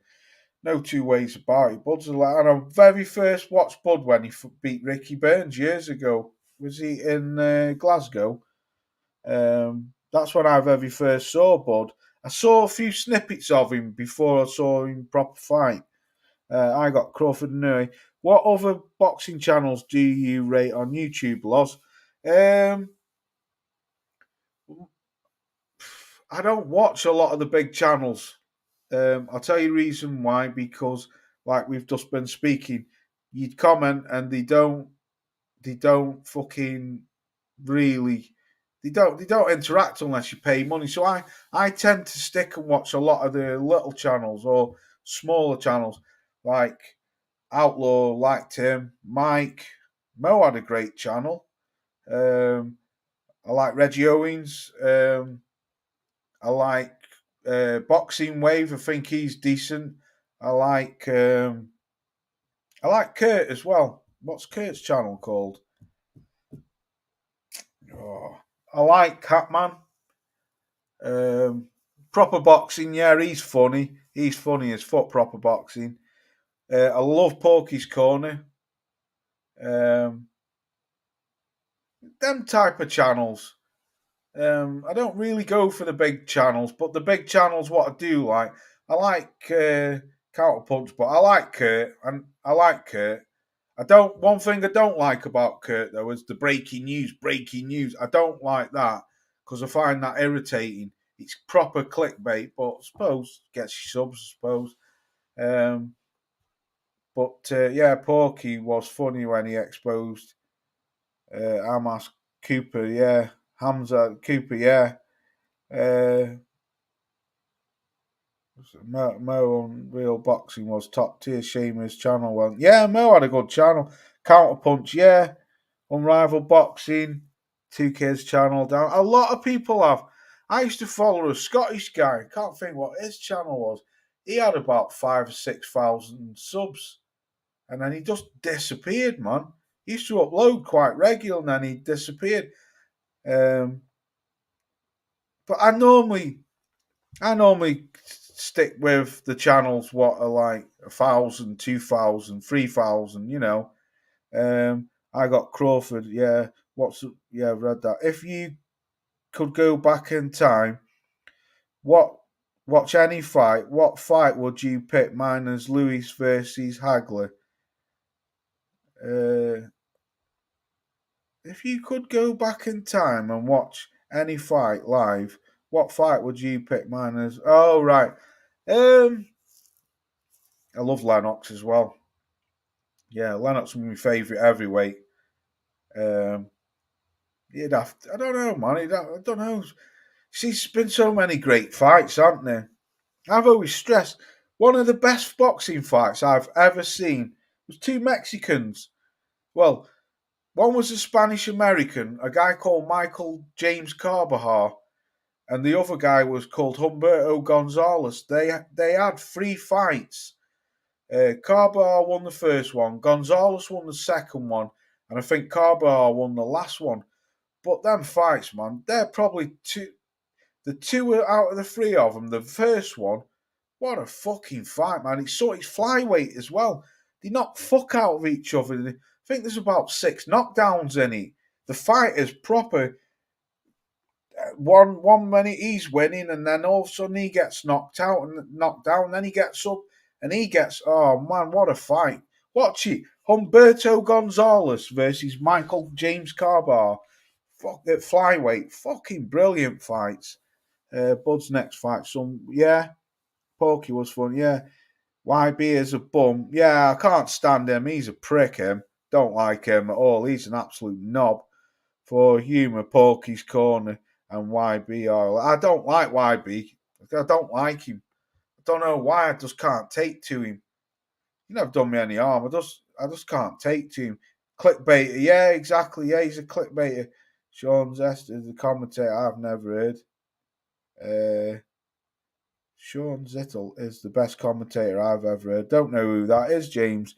No two ways about it. Bud's and I very first watched Bud when he beat Ricky Burns years ago. Was he in Glasgow? That's when I very first saw Bud. I saw a few snippets of him before I saw him proper fight. I got Crawford and Nuri. What other boxing channels do you rate on YouTube, Loz? I don't watch a lot of the big channels. I'll tell you the reason why, because like we've just been speaking, you'd comment and they don't fucking really they don't interact unless you pay money. So I tend to stick and watch a lot of the little channels or smaller channels like Outlaw, liked him, Mike, Mo had a great channel. I like Reggie Owens. I like Boxing Wave. I think he's decent. I like Kurt as well. What's Kurt's channel called? Oh, I like Catman. Proper boxing, yeah, he's funny. He's funny as fuck. Proper boxing. I love Porky's Corner. Them type of channels. I don't really go for the big channels, but the big channels, what I do like, I like Counterpunch, but I like Kurt, and I like Kurt. I don't. One thing I don't like about Kurt though is the breaking news. Breaking news. I don't like that because I find that irritating. It's proper clickbait, but I suppose gets you subs. I suppose. Um, but yeah, Porky was funny when he exposed Amos Cooper. Yeah, Hamza Cooper. Yeah. Mo on Real Boxing was top tier. Shamer's channel went. Yeah, Mo had a good channel. Counterpunch, yeah. Unrivaled Boxing, 2K's channel down. A lot of people have. I used to follow a Scottish guy. Can't think what his channel was. He had about 5 or 6,000 subs, and then he just disappeared, man. He used to upload quite regular, and then he disappeared. Um, but I normally stick with the channels what are like 1,000, 2,000, 3,000. I got Crawford. Yeah, I've read that. If you could go back in time, what watch any fight? What fight would you pick? Mine is Lewis versus Hagler. Uh, if you could go back in time and watch any fight live, what fight would you pick? Mine is right. I love Lennox as well. Yeah, Lennox is my favourite heavyweight. He'd have to, I don't know, man. I don't know. See, there's been so many great fights, aren't there? I've always stressed one of the best boxing fights I've ever seen was two Mexicans. Well, one was a Spanish American, a guy called Michael James Carbajal, and the other guy was called Humberto Gonzalez. They had 3 fights. Carbajal won the first one, Gonzalez won the second one, and I think Carbajal won the last one. But them fights, man, they're probably the two out of the 3 of them. The first one, what a fucking fight, man! It's flyweight as well. They knock fuck out of each other. I think there's about 6 knockdowns in it. The fight is proper. One minute he's winning, and then all of a sudden he gets knocked out and knocked down. Then he gets up, and he gets. Oh man, what a fight! Watch it. Humberto Gonzalez versus Michael James Carbar. Fuck it, flyweight. Fucking brilliant fights. Bud's next fight, Porky was fun, yeah. YB is a bum. Yeah, I can't stand him. He's a prick, him. Don't like him at all. He's an absolute knob. For humour, Porky's Corner and YB are. I don't like YB. I don't like him. I don't know why. I just can't take to him. He never done me any harm. I just can't take to him. Clickbaiter, yeah, exactly. Yeah, he's a clickbaiter. Sean Zest is the commentator I've never heard. Sean Zittle is the best commentator I've ever heard. Don't know who that is, James.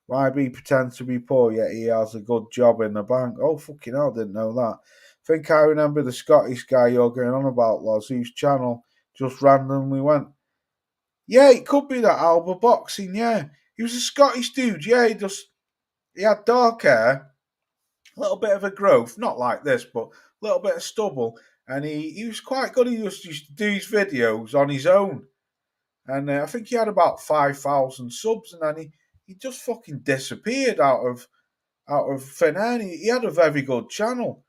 YB pretends to be poor, yet he has a good job in the bank. Oh, fucking hell, didn't know that. Think I remember the Scottish guy you're going on about, Loz, whose channel just randomly went. Yeah, it could be that Alba Boxing, yeah. He was a Scottish dude, yeah, he had dark hair, a little bit of a growth, not like this, but a little bit of stubble, and he was quite good. He used to do his videos on his own. and I think he had about 5,000 subs, and then he just fucking disappeared out of thin air. He had a very good channel.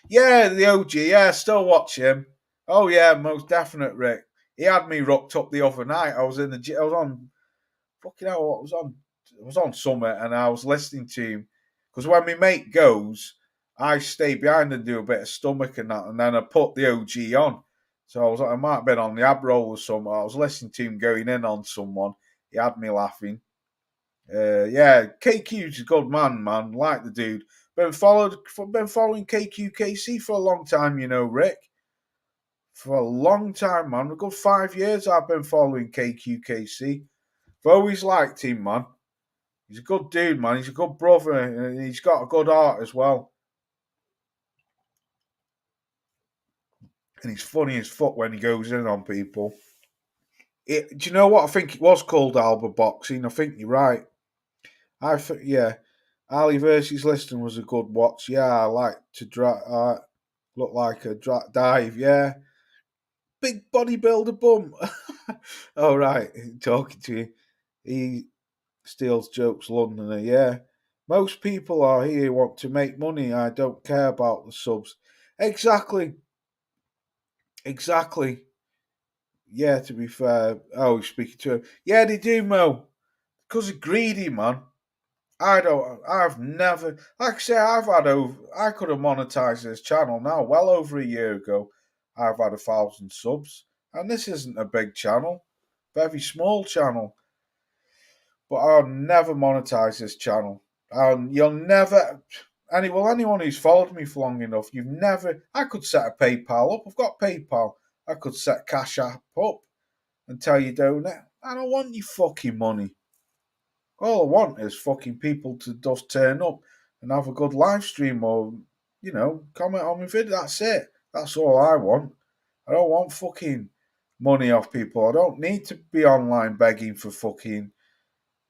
Yeah, the OG. Yeah, still watch him. Oh yeah, most definite, Rick. He had me rocked up the other night. I was in the. I was on fucking hell. What was on? I was on Summit, and I was listening to him because when my mate goes, I stay behind and do a bit of stomach and that, and then I put the OG on. So I might have been on the ab roll or something. I was listening to him going in on someone. He had me laughing. Yeah, KQ's a good man. Like the dude. Been following KQKC for a long time, you know, Rick. For a long time, man. A good 5 years I've been following KQKC. I've always liked him, man. He's a good dude, man. He's a good brother, and he's got a good heart as well. And he's funny as fuck when he goes in on people. Do you know what? I think it was called Alba Boxing. I think you're right. Yeah. Ali versus Liston was a good watch. Yeah, I like to look like a dive. Yeah, big bodybuilder bum. Oh right, talking to you. He steals jokes, Londoner. Yeah, most people are here want to make money. I don't care about the subs. Exactly. Yeah, to be fair. Oh, speaking to him. Yeah, they do, Mo. Because of greedy, man. I've never, like I say, I could have monetized this channel now, well over a year ago. I've had 1,000 subs. And this isn't a big channel, very small channel. But I'll never monetize this channel. You'll never, anyone who's followed me for long enough, I could set a PayPal up. I've got PayPal. I could set Cash App up and tell you donate. I don't want your fucking money. All I want is fucking people to just turn up and have a good live stream or, comment on my video. That's it. That's all I want. I don't want fucking money off people. I don't need to be online begging for fucking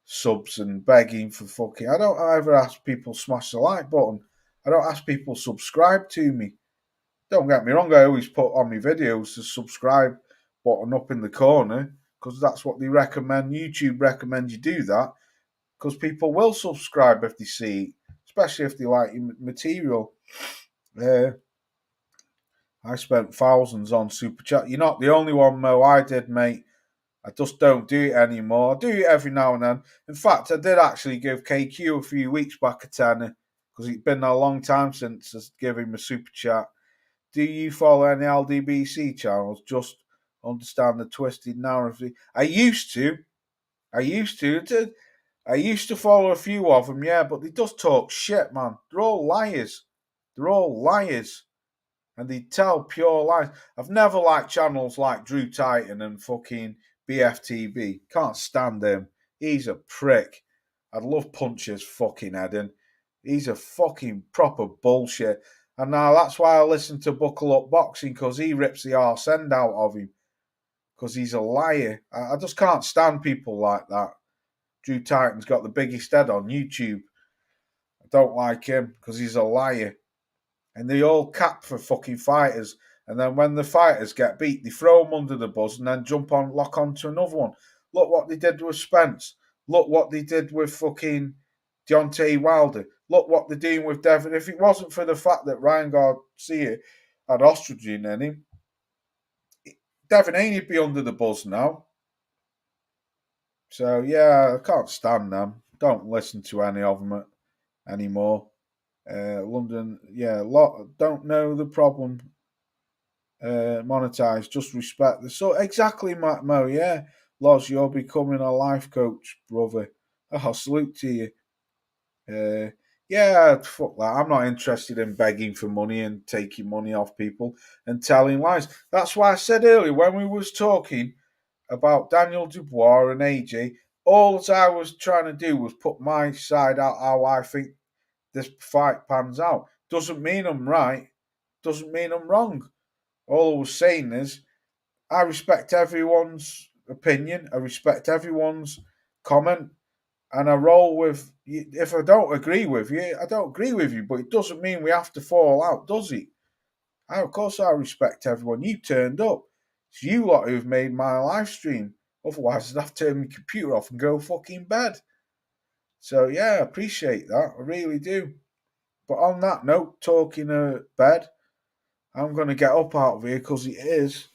subs and begging for fucking. I don't ever ask people smash the like button. I don't ask people subscribe to me. Don't get me wrong. I always put on my videos the subscribe button up in the corner because that's what they recommend. YouTube recommends you do that because people will subscribe if they see it, especially if they like your material. I spent thousands on Super Chat. You're not the only one, Mo. I did, mate. I just don't do it anymore. I do it every now and then. In fact, I did actually give KQ a few weeks back a tenner because it's been a long time since I gave him a Super Chat. Do you follow any LDBC channels? Just understand the twisted narrative. I used to. I used to follow a few of them, yeah, but they just talk shit, man. They're all liars. And they tell pure lies. I've never liked channels like Drew Titan and fucking BFTB. Can't stand him. He's a prick. I'd love punch his fucking head in. He's a fucking proper bullshit. And now that's why I listen to Buckle Up Boxing, because he rips the arse end out of him. Because he's a liar. I just can't stand people like that. Drew Titan's got the biggest head on YouTube. I don't like him because he's a liar. And they all cap for fucking fighters. And then when the fighters get beat, they throw them under the bus and then lock onto another one. Look what they did with Spence. Look what they did with fucking Deontay Wilder. Look what they're doing with Devin. If it wasn't for the fact that Ryan Garcia had estrogen in him, Devin Haney'd be under the bus now. So, yeah, I can't stand them. Don't listen to any of them anymore. London, yeah, don't know the problem. Monetize, just respect the. So, exactly, Matt Mo, yeah. Loz, you're becoming a life coach, brother. Oh, salute to you. Yeah, fuck that. I'm not interested in begging for money and taking money off people and telling lies. That's why I said earlier when we was talking about Daniel Dubois and AJ, all that I was trying to do was put my side out how I think this fight pans out. Doesn't mean I'm right. Doesn't mean I'm wrong. All I was saying is I respect everyone's opinion. I respect everyone's comment. And I roll with, if I don't agree with you, I don't agree with you. But it doesn't mean we have to fall out, does it? Of course I respect everyone. You turned up. It's you lot who've made my live stream. Otherwise, I'd have to turn my computer off and go fucking bed. So yeah, I appreciate that. I really do. But on that note, talking bed, I'm going to get up out of here because it is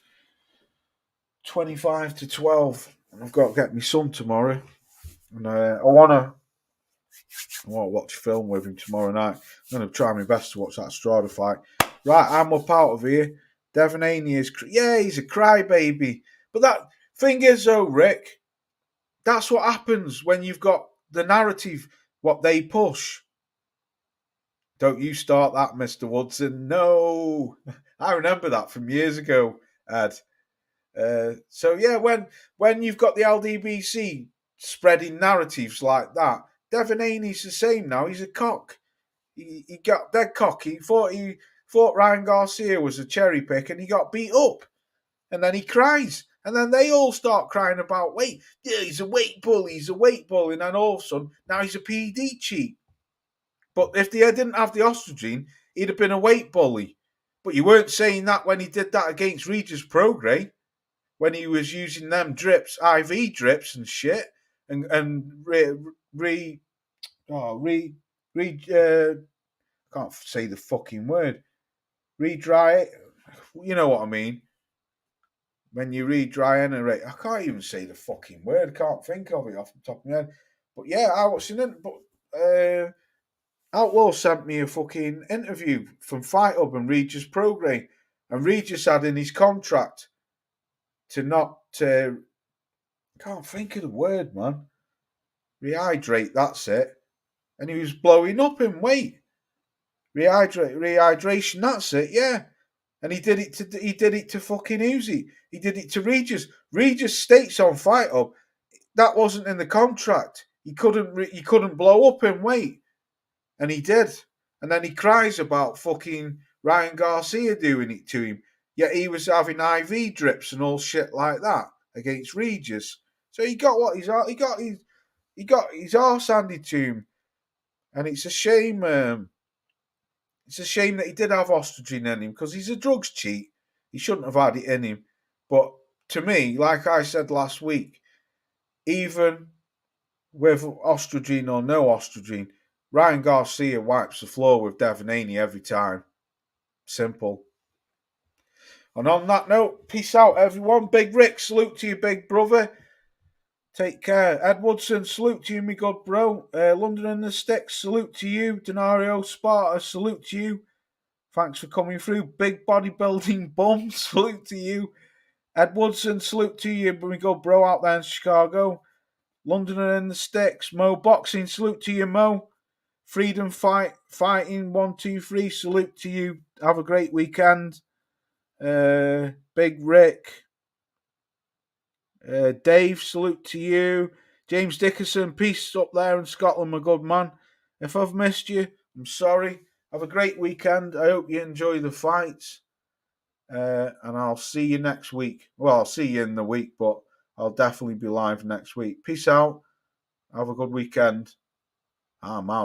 25 to 12. And I've got to get my son tomorrow. And I want to watch a film with him tomorrow night. I'm going to try my best to watch that Strada fight. Right, I'm up out of here. Devon Haney is, he's a crybaby. But that thing is, though, Rick, that's what happens when you've got the narrative, what they push. Don't you start that, Mr. Woodson. No. I remember that from years ago, Ed. So, yeah, when you've got the LDBC spreading narratives like that, Devon Haney's the same now. He's a cock. He got dead cocky. He thought Ryan Garcia was a cherry pick and he got beat up. And then he cries. And then they all start crying about weight. Yeah, he's a weight bully. He's a weight bully. And then all of a sudden, now he's a PD cheat. But if they didn't have the ostrogene, he'd have been a weight bully. But you weren't saying that when he did that against Regis Prograis, when he was using them drips, IV drips and shit, and can't say the fucking word. Re-dry it. You know what I mean. When you re-dry-enerate. I can't even say the fucking word. I can't think of it off the top of my head. But yeah, I was in it. But Outlaw sent me a fucking interview from Fight Hub and Regis Prograis. And Regis had in his contract to not... I can't think of the word, man. Rehydrate, that's it. And he was blowing up in weight. Rehydration, that's it, yeah. And he did it to fucking Uzi. He did it to Regis. Regis states on Fight Hub that wasn't in the contract. He couldn't blow up in weight, and he did. And then he cries about fucking Ryan Garcia doing it to him. Yet he was having IV drips and all shit like that against Regis. So he got what he got his arse handed to him, and it's a shame. It's a shame that he did have ostrogene in him because he's a drugs cheat. He shouldn't have had it in him. But to me, like I said last week, even with ostrogene or no ostrogene, Ryan Garcia wipes the floor with Devon Haney every time. Simple. And on that note, peace out, everyone. Big Rick, salute to you, big brother. Take care. Ed Woodson, salute to you, me good bro. London and the Sticks, salute to you. Denario Sparta, salute to you. Thanks for coming through. Big bodybuilding bum, salute to you. Ed Woodson, salute to you, me good bro out there in Chicago. London and the Sticks. Mo Boxing, salute to you, Mo. Freedom Fighting 123, salute to you. Have a great weekend. Big Rick. Dave, salute to you. James Dickerson, peace up there in Scotland, my good man. If I've missed you, I'm sorry. Have a great weekend. I hope you enjoy the fights. And I'll see you next week. Well, I'll see you in the week, but I'll definitely be live next week. Peace out. Have a good weekend. I'm out.